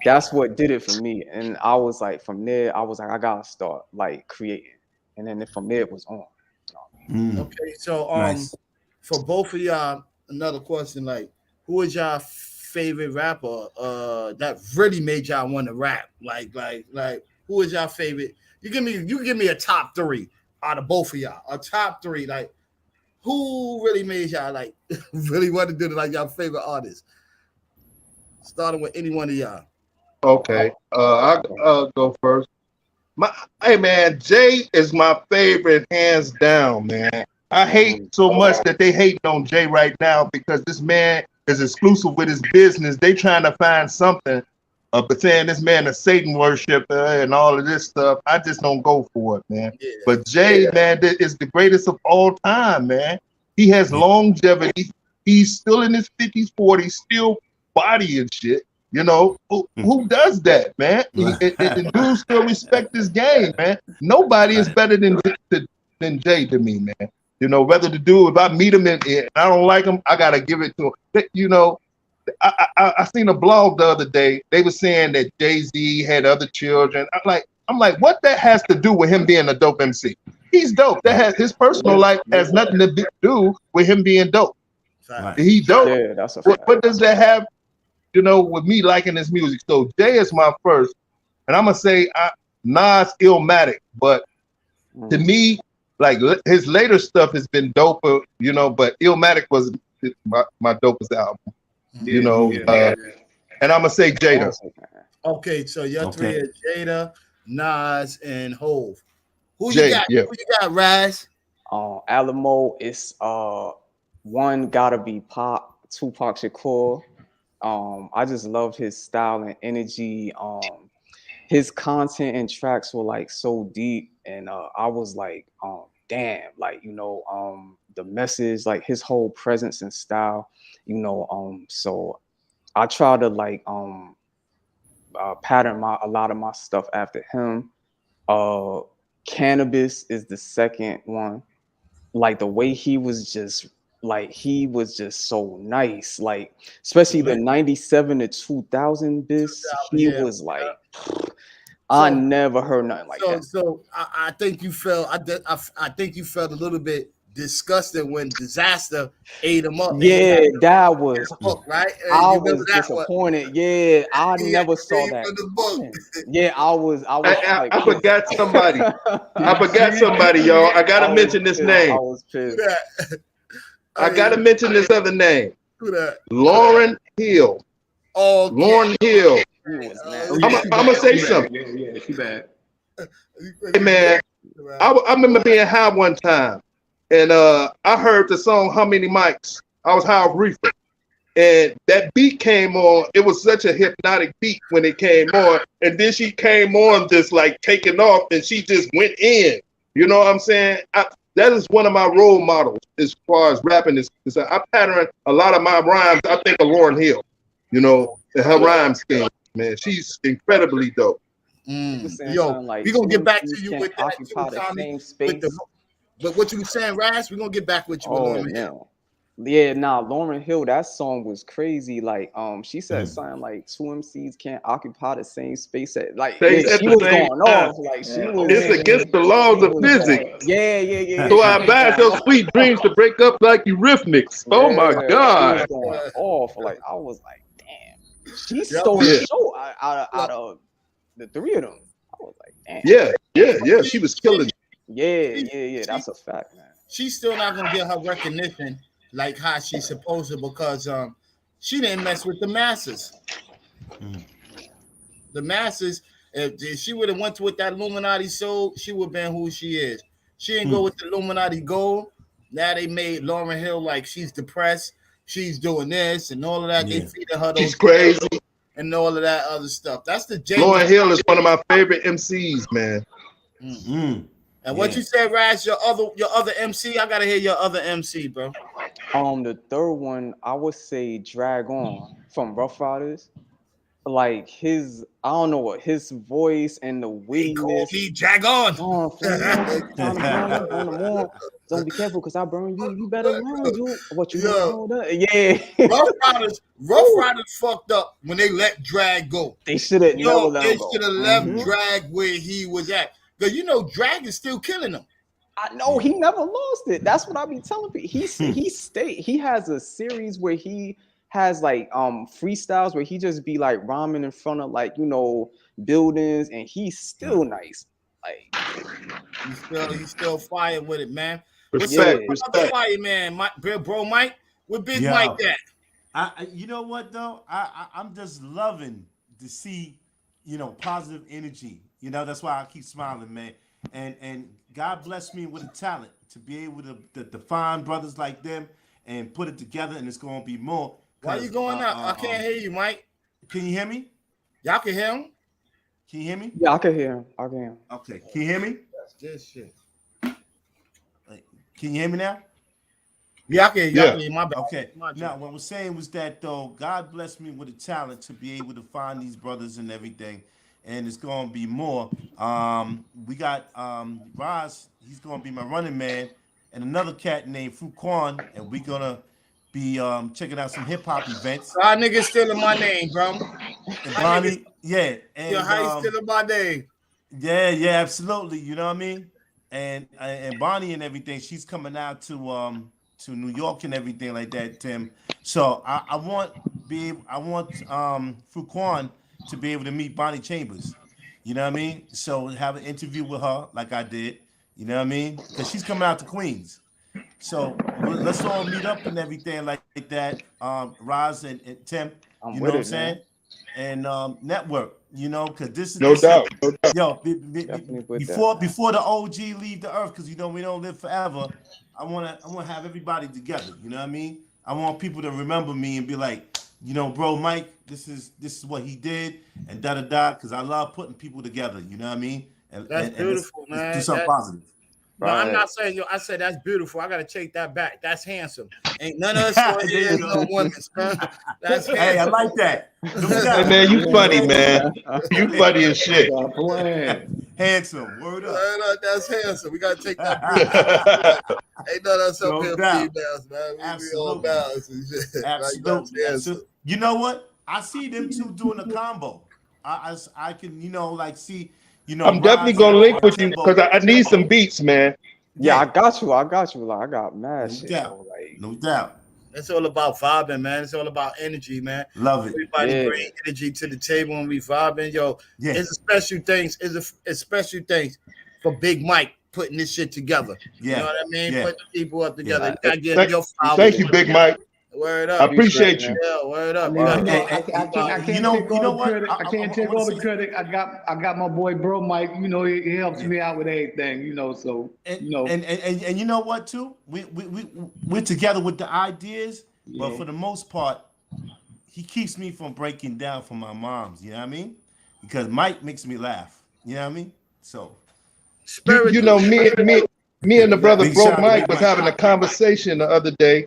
that's what did it for me. And I was like, from there, I was like, I gotta start like creating. And then from there it was on. Okay, so for both of y'all, another question, like, who is y'all favorite rapper that really made y'all want to rap? Like who is y'all favorite? You give me a top 3 out of both of y'all. A top 3, like who really made y'all like really want to do it, like y'all favorite artist? Starting with any one of y'all. Okay. I'll go first. Hey man, Jay is my favorite hands down, man. I hate so much that they hating on Jay right now because this man is exclusive with his business. They trying to find something, but saying this man is Satan worshiper and all of this stuff. I just don't go for it, man. Yeah. But Jay, man, is the greatest of all time, man. He has longevity. He's still in his 50s, 40s, still body and shit. You know, who does that, man? And dudes still respect this game, man. Nobody is better than Jay to me, man. You know, whether the dude, if I meet him and I don't like him, I gotta give it to him. You know, I seen a blog the other day. They were saying that Jay-Z had other children. I'm like, what that has to do with him being a dope MC? He's dope. That has his personal life has nothing to do with him being dope. Right. He dope. Yeah, that's a fact. What does that have? You know, with me liking his music. So Jay is my first, and I'm gonna say Nas Illmatic, but to me, like his later stuff has been doper, you know, but Illmatic was my dopest album, you know. And I'm gonna say Jada. Okay, so your 3 is Jada, Nas, and Hove. Who you got? Yeah. Who you got, Raz? Alamo is one gotta be Pop, Tupac Shakur. I just loved his style and energy. His content and tracks were like so deep, and I was like, damn, like, you know, the message, like his whole presence and style, you know. So I try to like pattern a lot of my stuff after him. Cannabis is the second one. Like the way he was just so nice, like especially the 97 to 2000 bis. He was like, I never heard nothing like that. So I think you felt I think you felt a little bit disgusted when Disaster ate him up. Yeah, that was book, right. I was disappointed. Yeah, I never saw that. Yeah, I forgot somebody. I forgot somebody, y'all. I gotta mention this name. I was pissed. I gotta mention this other name. Who that? Lauryn Hill. Oh, Lauryn Hill. I'm gonna say something. Yeah, she bad. Hey man, I remember being high one time, and I heard the song "How Many Mics." I was high off reefer, and that beat came on. It was such a hypnotic beat when it came on, and then she came on just like taking off, and she just went in. You know what I'm saying? That is one of my role models as far as rapping is. I pattern a lot of my rhymes. I think of Lauryn Hill, you know, and her rhyme scheme. Man, she's incredibly dope. Yo, we're gonna get back to you with that. Occupy the same space. But what you were saying, Raz, we're gonna get back with you. Yeah, Lauryn Hill, that song was crazy. Like, she said something like 2 MCs can't occupy the same space she was going off. Like, she was. It's against the laws of physics. Yeah. So I advise your sweet dreams to break up like Eurythmics. Oh my God. She was going off. Like, I was like, damn. She stole the show out of the 3 of them. I was like, damn. Yeah. She was killing. Yeah. That's a fact, man. She's still not gonna get her recognition like how she's supposed to, because she didn't mess with the masses. The masses, if she would have went with that Illuminati soul, she would have been who she is. She didn't go with the Illuminati gold. Now they made Lauryn Hill like she's depressed, she's doing this and all of that. They feeding her those. She's crazy and all of that other stuff. That's the Lauryn Hill is one of my favorite MCs, man. And what you said, Raz, your other MC, I gotta hear your other MC, bro. The third one, I would say Drag On from Rough Riders. Like his, I don't know what his voice and the wittiness. He Drag On. Don't be careful, cause I burn you. You better learn, dude. What you know? Yeah. Rough Riders fucked up when they let Drag go. They should have never let him go. They should have left Drag where he was at. Because you know Drag is still killing him. I know he never lost it. That's what I be telling people. He stayed. He has a series where he has like freestyles where he just be like rhyming in front of like, you know, buildings, and he's still nice. Like he's still fire with it, man. Respect, What's up, respect. fire man, bro Mike? Where Big Yo. Mike at? You know what though? I'm just loving to see, you know, positive energy. You know, that's why I keep smiling, man. And God bless me with a talent to be able to find brothers like them and put it together, and it's gonna be more. Why you going out? I can't hear you, Mike. Can you hear me? Y'all can hear him? Can you hear me? Yeah, I can hear him. I can hear him. Okay. Can you hear me? That's this shit. Can you hear me now? Yeah, I can hear you. My bad. Okay. Now, what I was saying was that though, God blessed me with a talent to be able to find these brothers and everything, and it's gonna be more. We got Roz. He's gonna be my running man, and another cat named Fuquan, and we're gonna be checking out some hip hop events. Y'all niggas stealing my name, bro. And Bonnie, yeah, and Yo, how you stealing my name? Yeah, absolutely. You know what I mean? And Bonnie and everything, she's coming out to New York and everything like that, Tim. So I want Fuquan to be able to meet Bonnie Chambers. You know what I mean? So have an interview with her like I did. You know what I mean? Because she's coming out to Queens. So let's all meet up and everything like that. Roz and Tim, you know what I'm saying? And network, you know, because this is No doubt. Yo, before the OG leave the earth, because you know we don't live forever. I wanna have everybody together. You know what I mean? I want people to remember me and be like, you know, bro, Mike, this is what he did, and da da da. Because I love putting people together. You know what I mean? And that's beautiful, man. Let's do something positive. No, I'm not saying I said that's beautiful. I gotta take that back. That's handsome. Ain't none of us is no women's, man. That's handsome. Hey, I like that. Hey man, you funny, man. You funny as shit. Handsome. Word up. That's handsome. We gotta take that back. Ain't none of us up here females, man. We all balance and shit. Absolutely. You know what? I see them two doing a combo. I can, you know, like see. You know, I'm definitely gonna link with you because I need some beats, man. Yeah, I got you. Like, I got mad shit. No doubt. It's all about vibing, man. It's all about energy, man. Love it. Everybody bring energy to the table and we vibing. Yo, it's a special things. It's special things for Big Mike putting this shit together. You know what I mean? Putting people up together. You gotta get your flowers. Thank you, Big Mike. Word up. I appreciate you. Yeah, word up. I can't take all the credit. I got my boy Bro Mike. You know, he helps me out with everything. You know, so you know. And you know what too? We're together with the ideas, but for the most part, he keeps me from breaking down for my moms. You know what I mean? Because Mike makes me laugh. You know what I mean? So, you know, me and the brother Bro Mike was having a conversation the other day.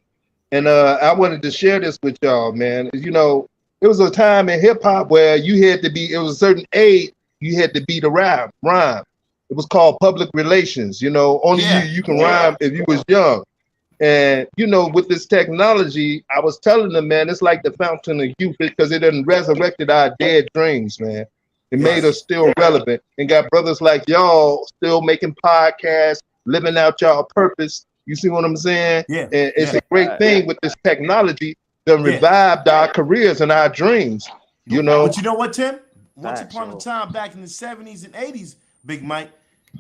And I wanted to share this with y'all, man. You know, it was a time in hip hop where you had to be, it was a certain age, you had to be the rhyme. It was called public relations. You know, only you can rhyme if you was young. And, you know, with this technology, I was telling them, man, it's like the fountain of youth because it done resurrected our dead dreams, man. It made us still relevant and got brothers like y'all still making podcasts, living out y'all purpose. You see what I'm saying? Yeah. And it's a great thing with this technology that revived our careers and our dreams. You know. But you know what, Tim? Once upon a time, back in the 70s and 80s, Big Mike,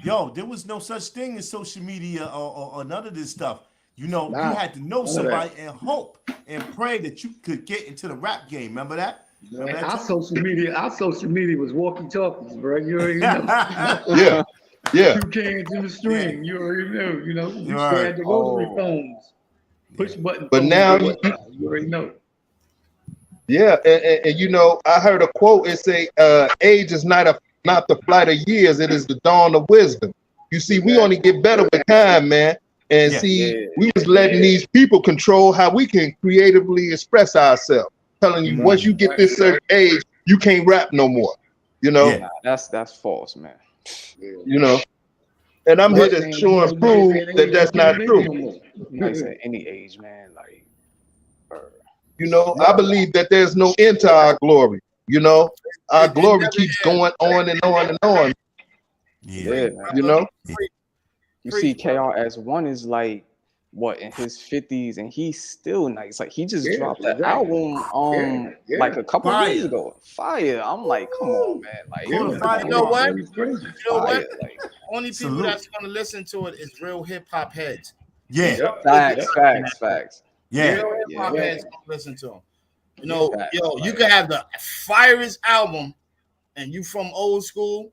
yo, there was no such thing as social media or none of this stuff. You know, you had to know somebody and hope and pray that you could get into the rap game. Remember that? Man, our social media was walkie-talkies, bro. You already know. Yeah. 2 cans in the stream. You already know. You know, you had the rotary phones, push button. But now you already know. Yeah, and you know, I heard a quote. It say, "Age is not the flight of years; it is the dawn of wisdom." You see, we only get better with time, man. And we was letting these people control how we can creatively express ourselves. Telling you, once you get this certain age, you can't rap no more. You know, that's false, man. You know, and I'm here to show and prove that that's not true. I say any age, man. Like, you know, I believe that there's no end to our glory. You know, our glory keeps going on and on and on. Yeah, you know. You see, KRS-One is like in his 50s, and he's still nice. Like he just dropped an album like a couple of days ago. Fire. I'm like, come on, man. Like, you know what? Crazy. You know what? Like, only people that's gonna listen to it is real hip hop heads. Yeah. Facts. Yeah. Real hip hop heads gonna listen to them. You know, you can have the firest album, and you from old school,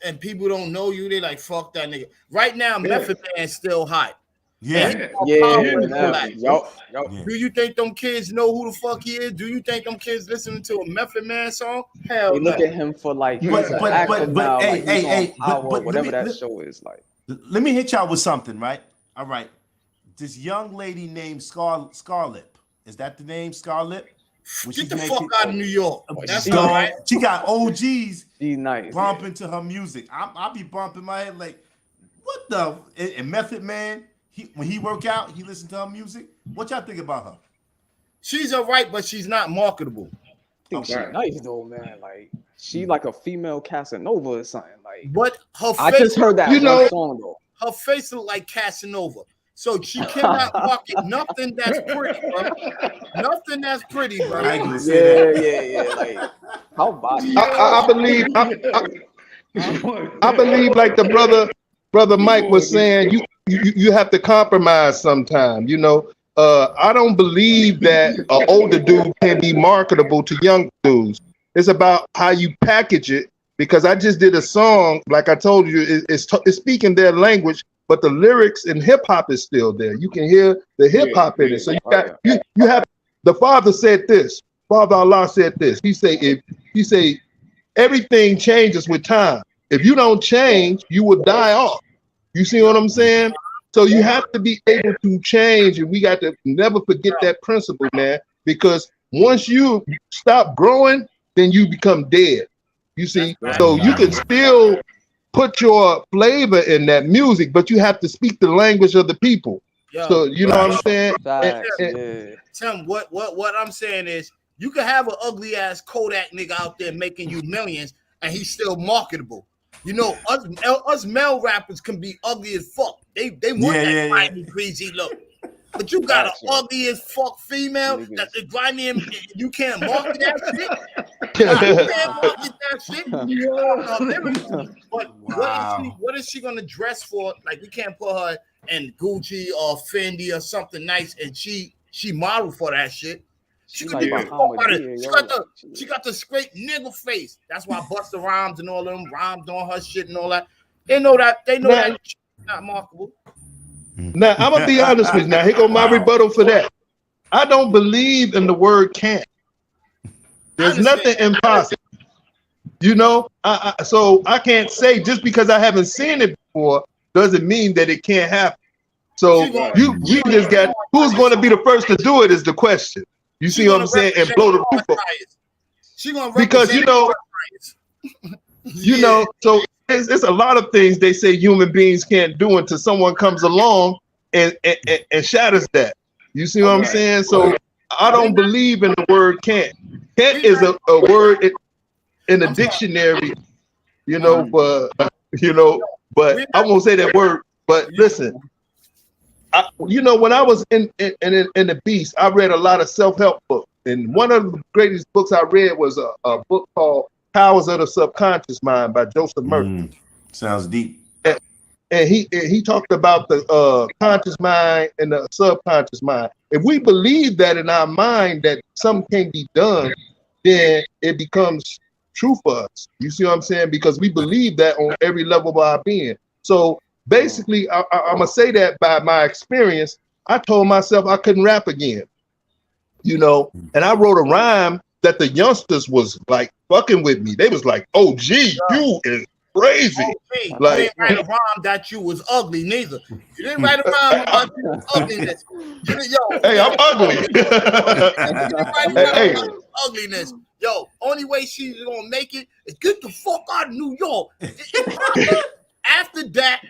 and people don't know you. They like, fuck that nigga. Right now, Method Man's still hot. Yeah. Do you think them kids know who the fuck he is? Do you think them kids listening to a Method Man song? Hell they look at him for like he's an actor now, like he's on Powell, whatever that show is like. Let me hit y'all with something, right? All right. This young lady named Scarlett. Is that the name, Scarlett? Get the fuck out of New York. That's all right. She got OGs. She's nice. Bumping to her music. I'll be bumping my head like, what the? And Method Man, when he work out, he listen to her music. What y'all think about her? She's all right, but she's not marketable. I think she's nice though, man. Like she like a female Casanova or something. Like, but her face, I just heard that one song though. Her face look like Casanova. So she cannot market nothing that's pretty, bro. Nothing that's pretty, bro. Yeah. Like, how about it? I believe, like the brother Mike was saying, you have to compromise sometime. You know, I don't believe that an older dude can be marketable to young dudes. It's about how you package it. Because I just did a song, like I told you, it's speaking their language, but the lyrics and hip hop is still there. You can hear the hip hop in it. So you have the Father said this. Father Allah said this. He say everything changes with time. If you don't change, you will die off. You see what I'm saying? So you have to be able to change, and we got to never forget that principle, man. Because once you stop growing, then you become dead. You see, so you can still put your flavor in that music, but you have to speak the language of the people. So you know what I'm saying? Tim, what I'm saying is, you can have an ugly ass Kodak nigga out there making you millions, and he's still marketable. You know, us male rappers can be ugly as fuck. They want that grimy, greasy look. But you got an ugly as fuck female that's grimy and you can't market that shit. You can't market that shit. But what is she gonna dress for? Like, we can't put her in Gucci or Fendi or something nice, and she model for that shit. She got the straight nigga face. That's why Busta Rhymes and all them rhymes on her shit and all that. They know that she's not marketable. Now I'm gonna be honest with you. Now here go my rebuttal for that. I don't believe in the word can't. There's nothing impossible. You know, so I can't say just because I haven't seen it before doesn't mean that it can't happen. So you just got who's going to be the first to do it is the question. You see what I'm saying? And blow the roof up. Because you know, so it's a lot of things they say human beings can't do until someone comes along and shatters that. You see what I'm saying? So I don't believe in the word can't. Can't is a word in the dictionary, you know, but I won't say that word. But listen, you know, when I was in the Beast, I read a lot of self-help books. And one of the greatest books I read was a book called Powers of the Subconscious Mind by Joseph Merton. Sounds deep. And he talked about the conscious mind and the subconscious mind. If we believe that in our mind that something can be done, then it becomes true for us. You see what I'm saying? Because we believe that on every level of our being. So basically, I'm gonna say that by my experience, I told myself I couldn't rap again. You know, and I wrote a rhyme that the youngsters was like fucking with me. They was like, "Oh, gee, you is crazy." Like, you didn't write a rhyme that you was ugly, neither. You didn't write a rhyme about your ugliness. Hey, I'm ugly. Hey, ugliness. Yo, only way she's gonna make it is get the fuck out of New York. After that,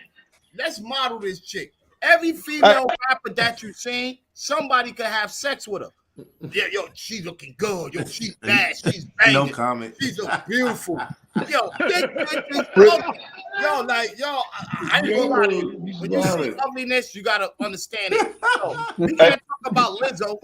let's model this chick. Every female rapper that you seen, somebody could have sex with her. Yeah, yo, she's looking good. Yo, she's bad. She's banging. No comment. She's so beautiful. Yo, this bitch is ugly. Yo, like, yo, I ain't gonna lie to you. When you see ugliness, you gotta understand it. Yo, we can't talk about Lizzo.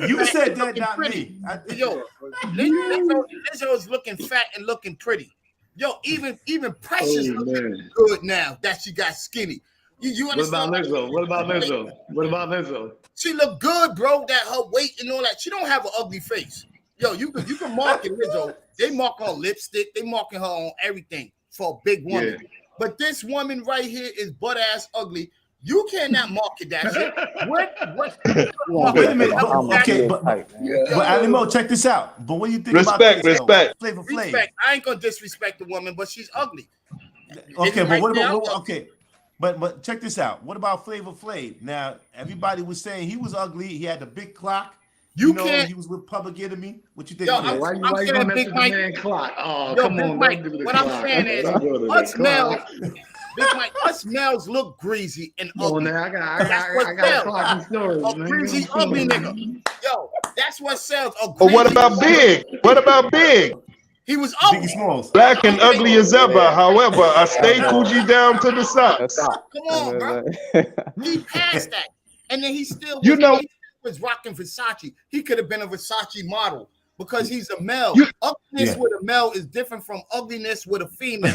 You said that, not pretty. Me. Yo, Lizzo is looking fat and looking pretty. Yo, even Precious looking good now that she got skinny. You understand? What about Lizzo? She look good, bro. That her weight and all that. She don't have an ugly face. Yo, you can market Lizzo. They mark her on lipstick. They marking her on everything for a big woman. Yeah. But this woman right here is butt ass ugly. You cannot market that shit. What? Wait a minute. Okay, but Alimo, check this out. But what do you think about this? Respect. Flavor Flav. I ain't gonna disrespect the woman, but she's ugly. Okay, but what about okay? But check this out. What about Flavor Flav? Now, everybody was saying he was ugly. He had the big clock. You know, he was with Public Enemy. What you think? Yo, why you gonna mess with the man clock? Oh, yo, come on, Mike, what I'm saying is, us males look greasy and ugly. I got clock stories. A greasy, ugly nigga. Yo, that's what sells. But what about Big? He was ugly. Black and ugly as ever. However, I stayed Coochie down to the socks. Come on, bro. He passed that. And then he still was rocking Versace. He could have been a Versace model because he's a male. Ugliness with a male is different from ugliness with a female.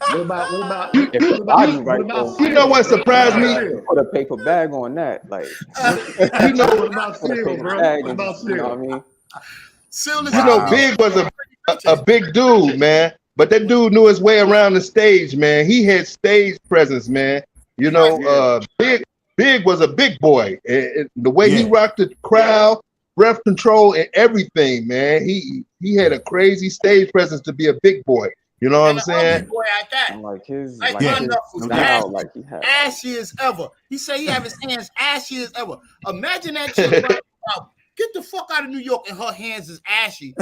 What about you know what surprised me? Put a paper bag on that. Like you know what about Seal, bro? What about Seal? You know what I mean? You know, Big was a big dude, man. But that dude knew his way around the stage, man. He had stage presence, man. You know, Big was a big boy. The way he rocked the crowd, breath control, and everything, man. He had a crazy stage presence to be a big boy. You know what I'm saying? Boy at that. Like his ashy as ever. He said he have his hands ashy as ever. Imagine that shit. Get the fuck out of New York and her hands is ashy.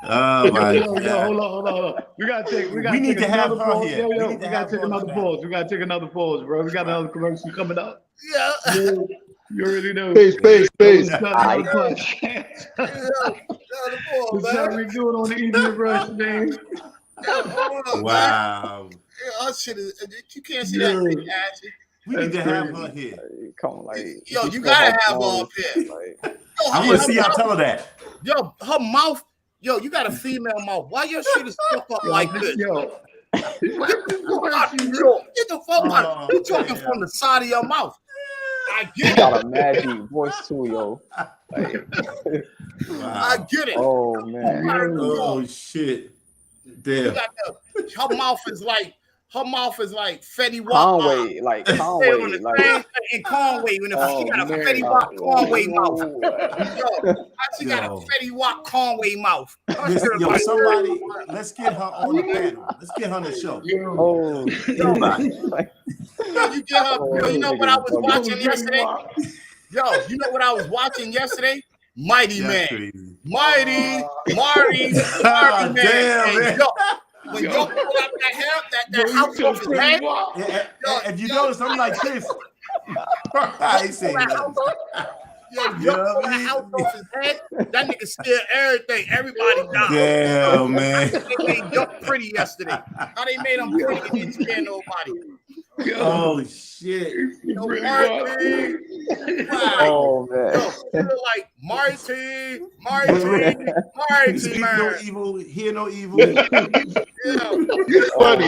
Oh my God. Hold on. We need to have her here. We gotta take another pause. We gotta take another pause, bro. We got another commercial coming up. Yeah. You already know. Space. What's how we doing on the evening rush, man? Wow. Our shit is, you can't see that thing, ashy. We need to have her here. Come on, like, yo, you gotta have her up here. I want to see y'all tell her that. Yo, her mouth. Yo, you got a female mouth. Why your shit is stuck up like this? Yo. Get the fuck out. You talking from the side of your mouth. I get you got a mad deep voice too, yo. Like, I get it. Oh man. Oh shit. Damn. Her mouth is like Fetty Wap. Conway, like Conway, like in Conway. When she got a Fetty Wap Conway mouth. Yo, she got a Fetty Wap Conway mouth. Yo, somebody, let's get her on the panel. Let's get her on the show. Oh, you get her. Yo, you know what I was watching yesterday? Yo, you know what I was watching yesterday? Mighty Man. Crazy. Marty Man. Damn, man. Yo, when you pull out that hair, that house off his head, and you notice I'm like this. I ain't saying that. Yo, pull that house off his head, that nigga steal everything. Everybody died. Yeah, man. They made Duck pretty yesterday. How they made him pretty and didn't scare nobody. Oh shit. Yo, Marty. oh man. Yo, like Marty, man. Speak no evil, hear no evil. It's funny.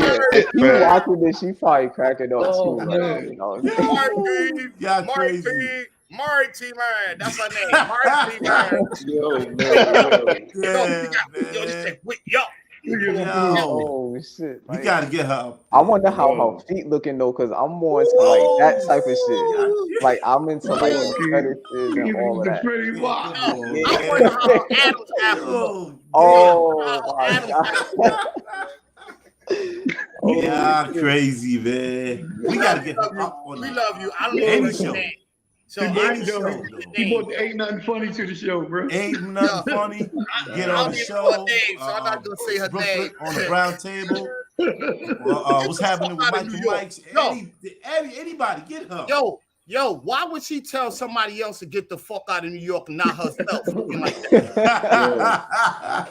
You watching this, she probably cracking up too. Man. You know? Marty, man. That's her name. Marty, man. Yo, Oh shit! You gotta get her up. I wonder how her feet looking though, because I'm more into like that type of shit. Like I'm into like fetishes and all of that. I wonder how Adam's apple. Yeah, crazy, man. We gotta get her up on We that. love you. I don't know Any what show. name. So He ain't nothing funny to the show, bro. Ain't nothing funny. Get on the show. So I'm not gonna say her Brooklyn name. on the brown table. What's happening with Mike and Mike's? Anybody, get her. Yo, why would she tell somebody else to get the fuck out of New York and not herself? Looking like that?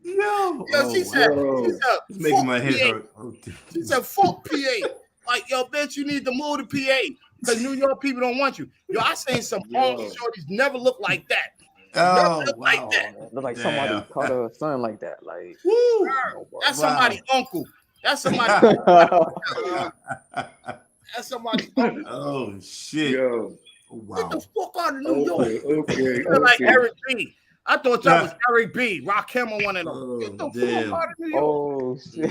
She said, it's making my head hurt. She said, fuck PA. Like, yo, bitch, you need to move to PA because New York people don't want you. Yo, I seen some shorties never look like that. Like that. Look like somebody caught her son like that. Like, woo, that's somebody's uncle. That's somebody's That's somebody's uncle. Oh shit. Yo. Wow. Get the fuck out of New York. Okay. Like Eric B. I thought that was Eric B. Rakim or one of them. Get the fuck out of New York. Oh shit.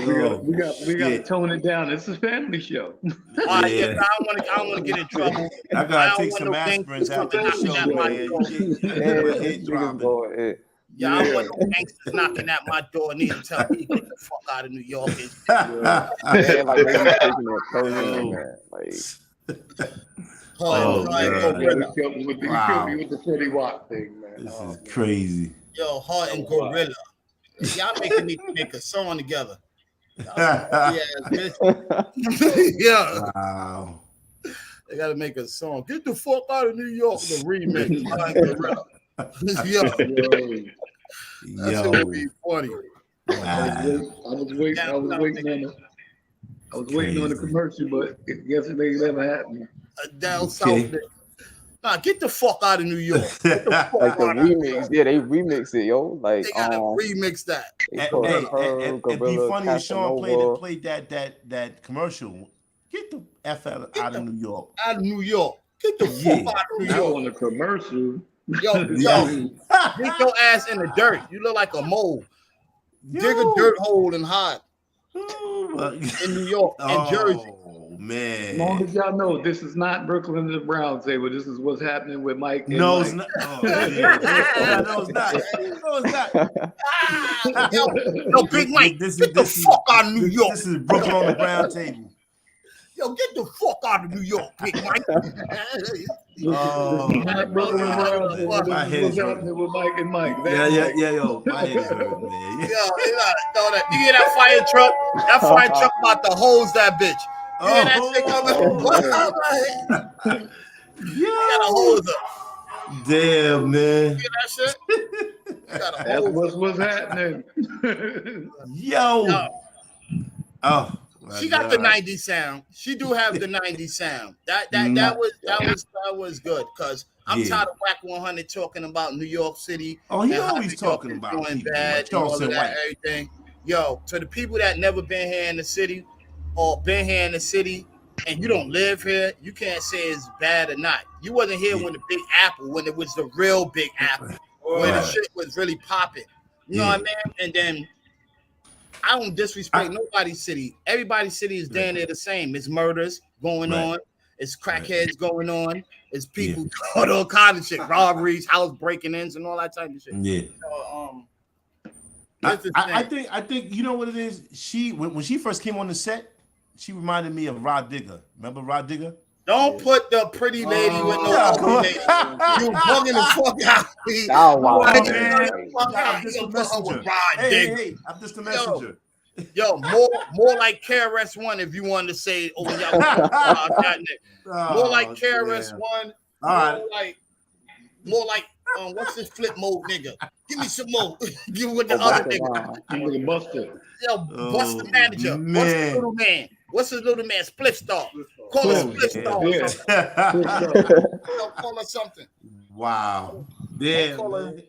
We got to tone it down. It's a family show. I don't want to get in trouble. I gotta take some aspirins after the show. I don't want no gangsters knocking at my door and need to tell me get the fuck out of New York. You killed me with the Teddy Watt thing, man. This is crazy. Yo, Heart and Gorilla. Y'all making me make a song together. Yeah. Wow. They gotta make a song. Get the fuck out of New York. The remix. Heart and Gorilla. That would be funny. I was waiting on the commercial, but I guess it ain't never happened. Down south. Nah, get the fuck out of New York. Like the remix, they remix it, yo. Like they gotta remix that. It'd be funny if Sean played that commercial. Get the F out of New York. Out of New York. Get the fuck out of New York. On the commercial. Yo, dig your ass in the dirt. You look like a mole. Dig a dirt hole and hide in New York and Jersey. Oh man! As long as y'all know, this is not Brooklyn and the Browns table. This is what's happening with Mike. No, it's not. Oh, no, it's not. No, it's not. Yo, Big Mike, get the fuck out of New York. This is Brooklyn on the Brown table. Yo, get the fuck out of New York, Big Mike. Brooklyn and Browns. What's happening with Mike and Mike? Yo. My head is hurt, man. Yo, you hear that fire truck? That fire truck about to hose that bitch. You hear that thing coming? You gotta hose her. Damn, man. You hear that shit? That's what's happening. Yo. Oh. She got the 90s sound. She do have the 90s sound. That was good because I'm tired of Whack 100 talking about New York City. Oh, he always talking about doing bad and all of that, everything. Yo, to the people that never been here in the city or been here in the city and you don't live here, you can't say it's bad or not. You wasn't here when the Big Apple, when it was the real Big Apple, when the shit was really popping. You know what I mean? And then I don't disrespect nobody's city. Everybody's city is damn near the same. It's murders going on. It's crackheads going on. It's people doing all kinds of shit, robberies, house breaking-ins, and all that type of shit. Yeah. So, I think you know what it is. She when she first came on the set, she reminded me of Rod Digger. Remember Rod Digger? Don't put the pretty lady with no ugly lady. You bugging the fuck out. I'm just a messenger. Hey, I'm just a messenger. Yo, more like KRS-One if you wanted to say over y'all. More like KRS-One. More like what's this flip mode nigga? Give me some more. Give me with the other nigga. Give me the Buster. Yo, Buster manager. What's the little man? What's his little man? Split Star. Call us Split Star. Call her something. Wow. Damn.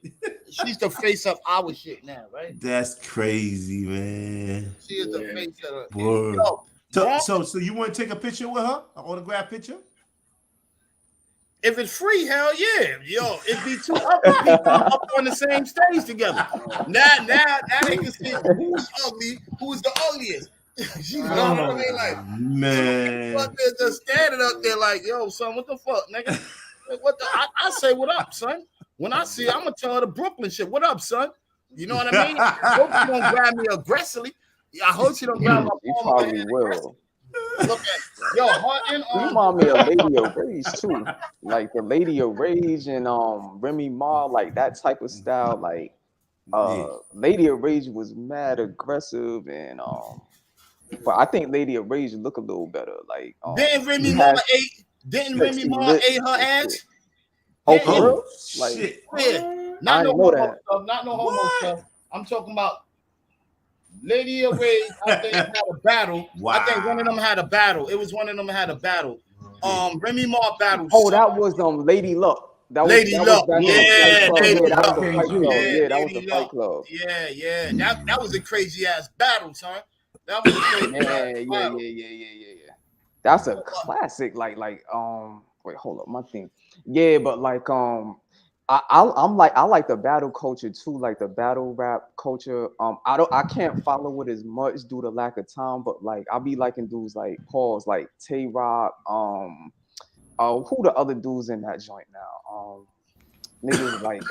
She's the face of our shit now, right? That's crazy, man. She is the face of it. So you want to take a picture with her? An autograph picture? If it's free, hell yeah. Yo, it'd be two other people up on the same stage together. Now they can see who's ugly, who's the ugliest. You know what I mean? Like, man. They're just standing up there like, yo, son, what the fuck, nigga? What the? I say, what up, son? When I see her, I'm gonna tell her the Brooklyn shit. What up, son? You know what I mean? I hope she don't grab me aggressively. I hope she don't grab my You probably will. Look at yo, Martin. You remind me of Lady of Rage too, like the Lady of Rage and Remy Ma, like that type of style. Like Lady of Rage was mad aggressive and but I think Lady of Rage look a little better. Like didn't Remy Ma ate her ass? Oh, for real? Like yeah. Not no homo stuff. Not no homo stuff. I'm talking about Lady of Rage, I think had a battle. Wow. I think one of them had a battle. It was one of them had a battle. Remy Ma battle. Oh, that was Lady Luck. Lady Luck. Back in the Yeah, Fight Club. Lady Yeah, that Luck. was a Fight Club. Yeah, that was a Lady Fight Luck. Club. Yeah. That was a crazy ass battle, son. That was a crazy ass battle. Yeah. That's a classic. Wait, hold up, my thing. Yeah, but I like the battle culture too, like the battle rap culture. I can't follow it as much due to lack of time, but like I be liking dudes like Pauls, like Tay Rock, who the other dudes in that joint now? Niggas like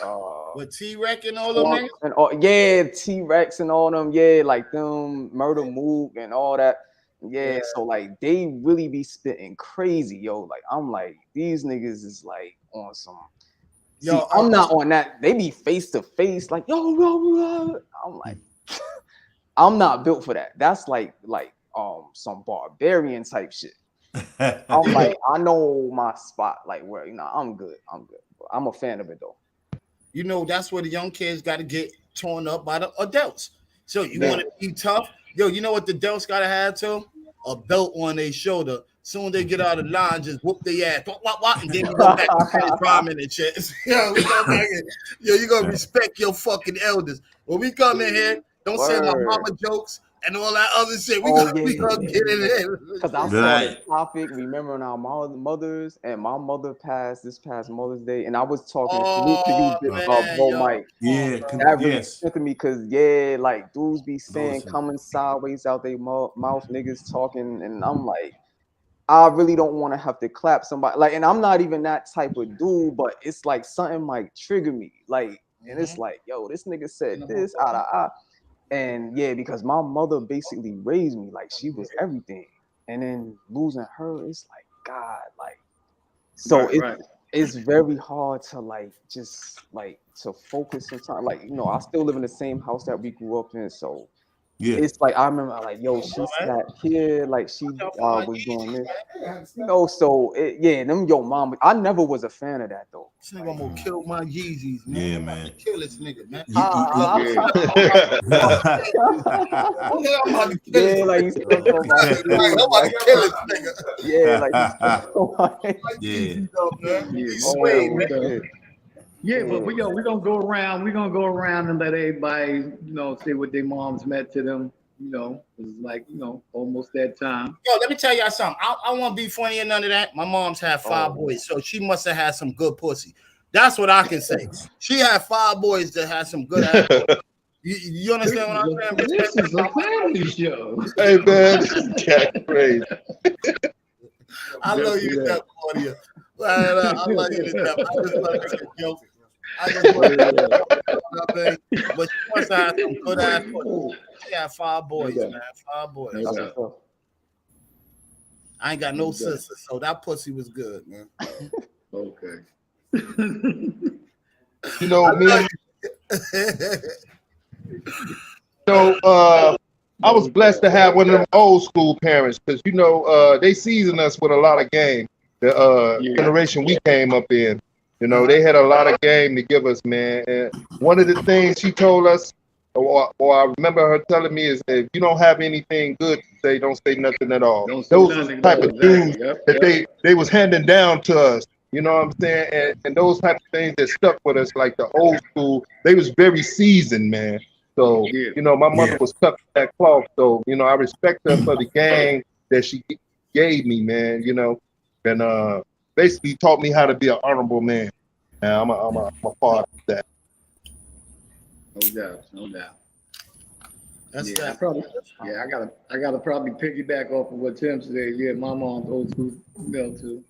with T-Rex and all them niggas? And T-Rex and all them, like them Murder Mook and all that. Yeah, so like they really be spitting crazy, yo. Like I'm like, these niggas is like on some. See, I'm not on that. They be face to face, like yo. I'm like, I'm not built for that. That's like some barbarian type shit. I'm like, I know my spot, like where I'm good. I'm a fan of it though. That's where the young kids got to get torn up by the adults. So you want to be tough, yo. You know what the adults got to have too? A belt on their shoulder. Soon they get out of line, just whoop their ass, and then you go back to finish rhyming and shit. You gonna respect your fucking elders. When we come in here, don't say my mama jokes and all that other shit. We gonna get it in. Because I saw this topic, remembering our mothers, and my mother passed this past Mother's Day, and I was talking to you, bro, Mike. Yeah, that really to me because like dudes be saying coming sideways out their mouth, niggas talking, and I'm like, I really don't want to have to clap somebody, like, and I'm not even that type of dude, but it's like something might trigger me, like, and it's like, yo, this nigga said this out of and because my mother basically raised me, like she was everything, and then losing her, it's like God, like, so it's very hard to like just like to focus sometimes, like I still live in the same house that we grew up in, so it's like I remember like yo, she sat here, like she was doing this, so them mom, I never was a fan of that though. This nigga gonna kill my Yeezys, man. Yeah, man. Kill this nigga, man. Like he's still talking about kill this nigga. But we're gonna go around. We're gonna go around and let everybody, say what their moms meant to them. It's like almost that time. Yo, let me tell y'all something. I won't be funny or none of that. My mom's had 5 boys, so she must have had some good pussy. That's what I can say. She had 5 boys that had some good ass. You understand what I'm saying? This is a family show. Hey man, this is crazy. I love you to death, Claudia. I love you to death. I just love making jokes. I just want to but she must have had some good ass pussy. She had 5 boys, man. 5 boys. I ain't got no sisters, so that pussy was good, man. Okay. Me. I was blessed to have one of them old school parents because they seasoned us with a lot of game. The generation we came up in, they had a lot of game to give us, man. And one of the things she told us, or I remember her telling me, is that if you don't have anything good to say, don't say nothing at all. Those are the type of dudes that they was handing down to us. You know what I'm saying? And those type of things that stuck with us, like the old school, they was very seasoned, man. So, my mother was stuck to that cloth. So, I respect her for the game that she gave me, man, and basically taught me how to be an honorable man. And I'm a part of that. No doubt. That's that. I gotta probably piggyback off of what Tim said. Yeah, my mom's old school too.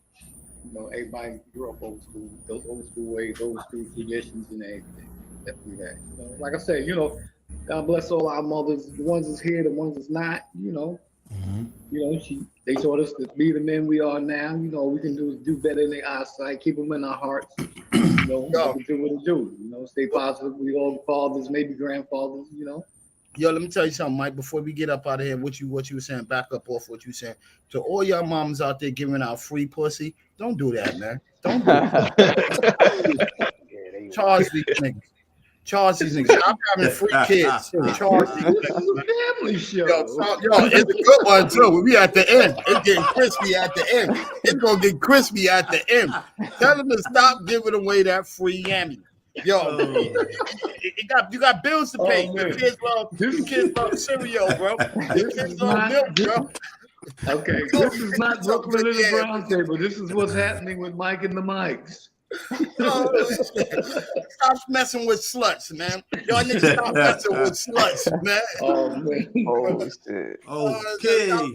Everybody grew up old school, those old school ways, old school traditions and everything. Definitely that. Like I said, God bless all our mothers, the ones that's here, the ones that's not, they taught us to be the men we are now. We can do better in their eyesight, keep them in our hearts. Do what we do. Stay positive. We all fathers, maybe grandfathers. Yo, let me tell you something, Mike. Before we get up out of here, what you were saying, back up off what you saying. To all y'all moms out there giving out free pussy, don't do that, man. Don't do that. Charge these niggas. Charge these niggas. I'm having free kids. Charge these This niggas. is a family show. Yo, it's a good one too. We at the end. It's getting crispy at the end. It's gonna get crispy at the end. Tell them to stop giving away that free yammy. Yo, you got bills to pay. Oh, Your kids love cereal, bro. Your kids love milk, bro. Okay, this is not Brooklyn in the Brown Table. This is what's happening with Mike and the Mics. Stop messing with sluts, man. Y'all niggas stop messing with sluts, man. Oh, man. Oh shit. Okay. I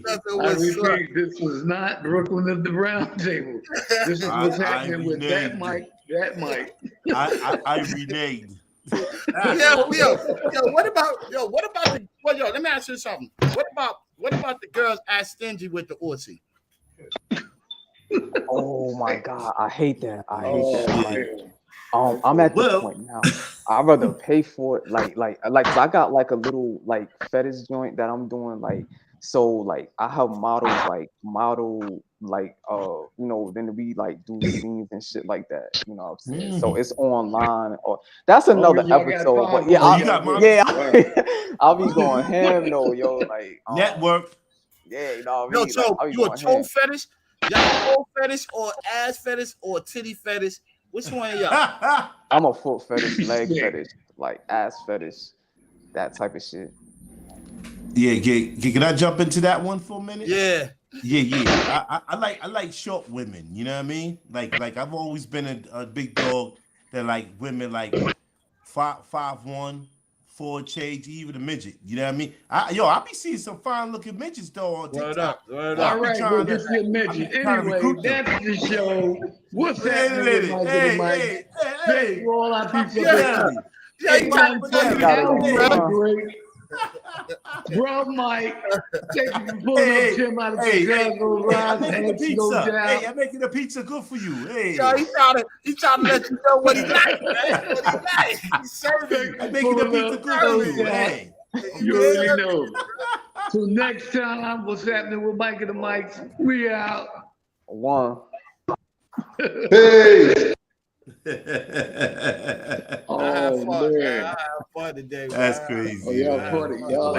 repeat, this is not Brooklyn at the Brown Table. This is what's happening with that Mike. I reneged. Yo, what about the let me ask you something. What about the girls as stingy with the Uzi? Oh my god, I hate that. Like, I'm at the point now. I'd rather pay for it, like, 'cause I got like a little like fetish joint that I'm doing, like, so like I have models then we like do scenes and shit like that. You know what I'm saying? So it's online, or that's another episode. But I'll be going ham though, yo, like network. Yeah, you know what I mean? So you a toe fetish? Y'all toe fetish or ass fetish or titty fetish? Which one of y'all? I'm a foot fetish, leg fetish, like ass fetish, that type of shit. Yeah, can I jump into that one for a minute? Yeah. I like short women. You know what I mean? Like I've always been a big dog that like women like 5'1", 4 change, even a midget. You know what I mean? I be seeing some fine looking midgets though on TikTok. All right, we'll get you a midget. Anyway, that's the show. What's happening with Mike? Hey, all our people. Bro, Mike, pulling up Jim out of the I'm making a pizza good for you. Hey, yo, he trying to let you know what he like, man. What he like. He's serving. I'm making a pizza good for you. Hey, you already know. So next time, what's happening with Mike and the Mics? We out. One. Hey. Oh, man. I had fun today, man. That's crazy. Oh, y'all funny. Y'all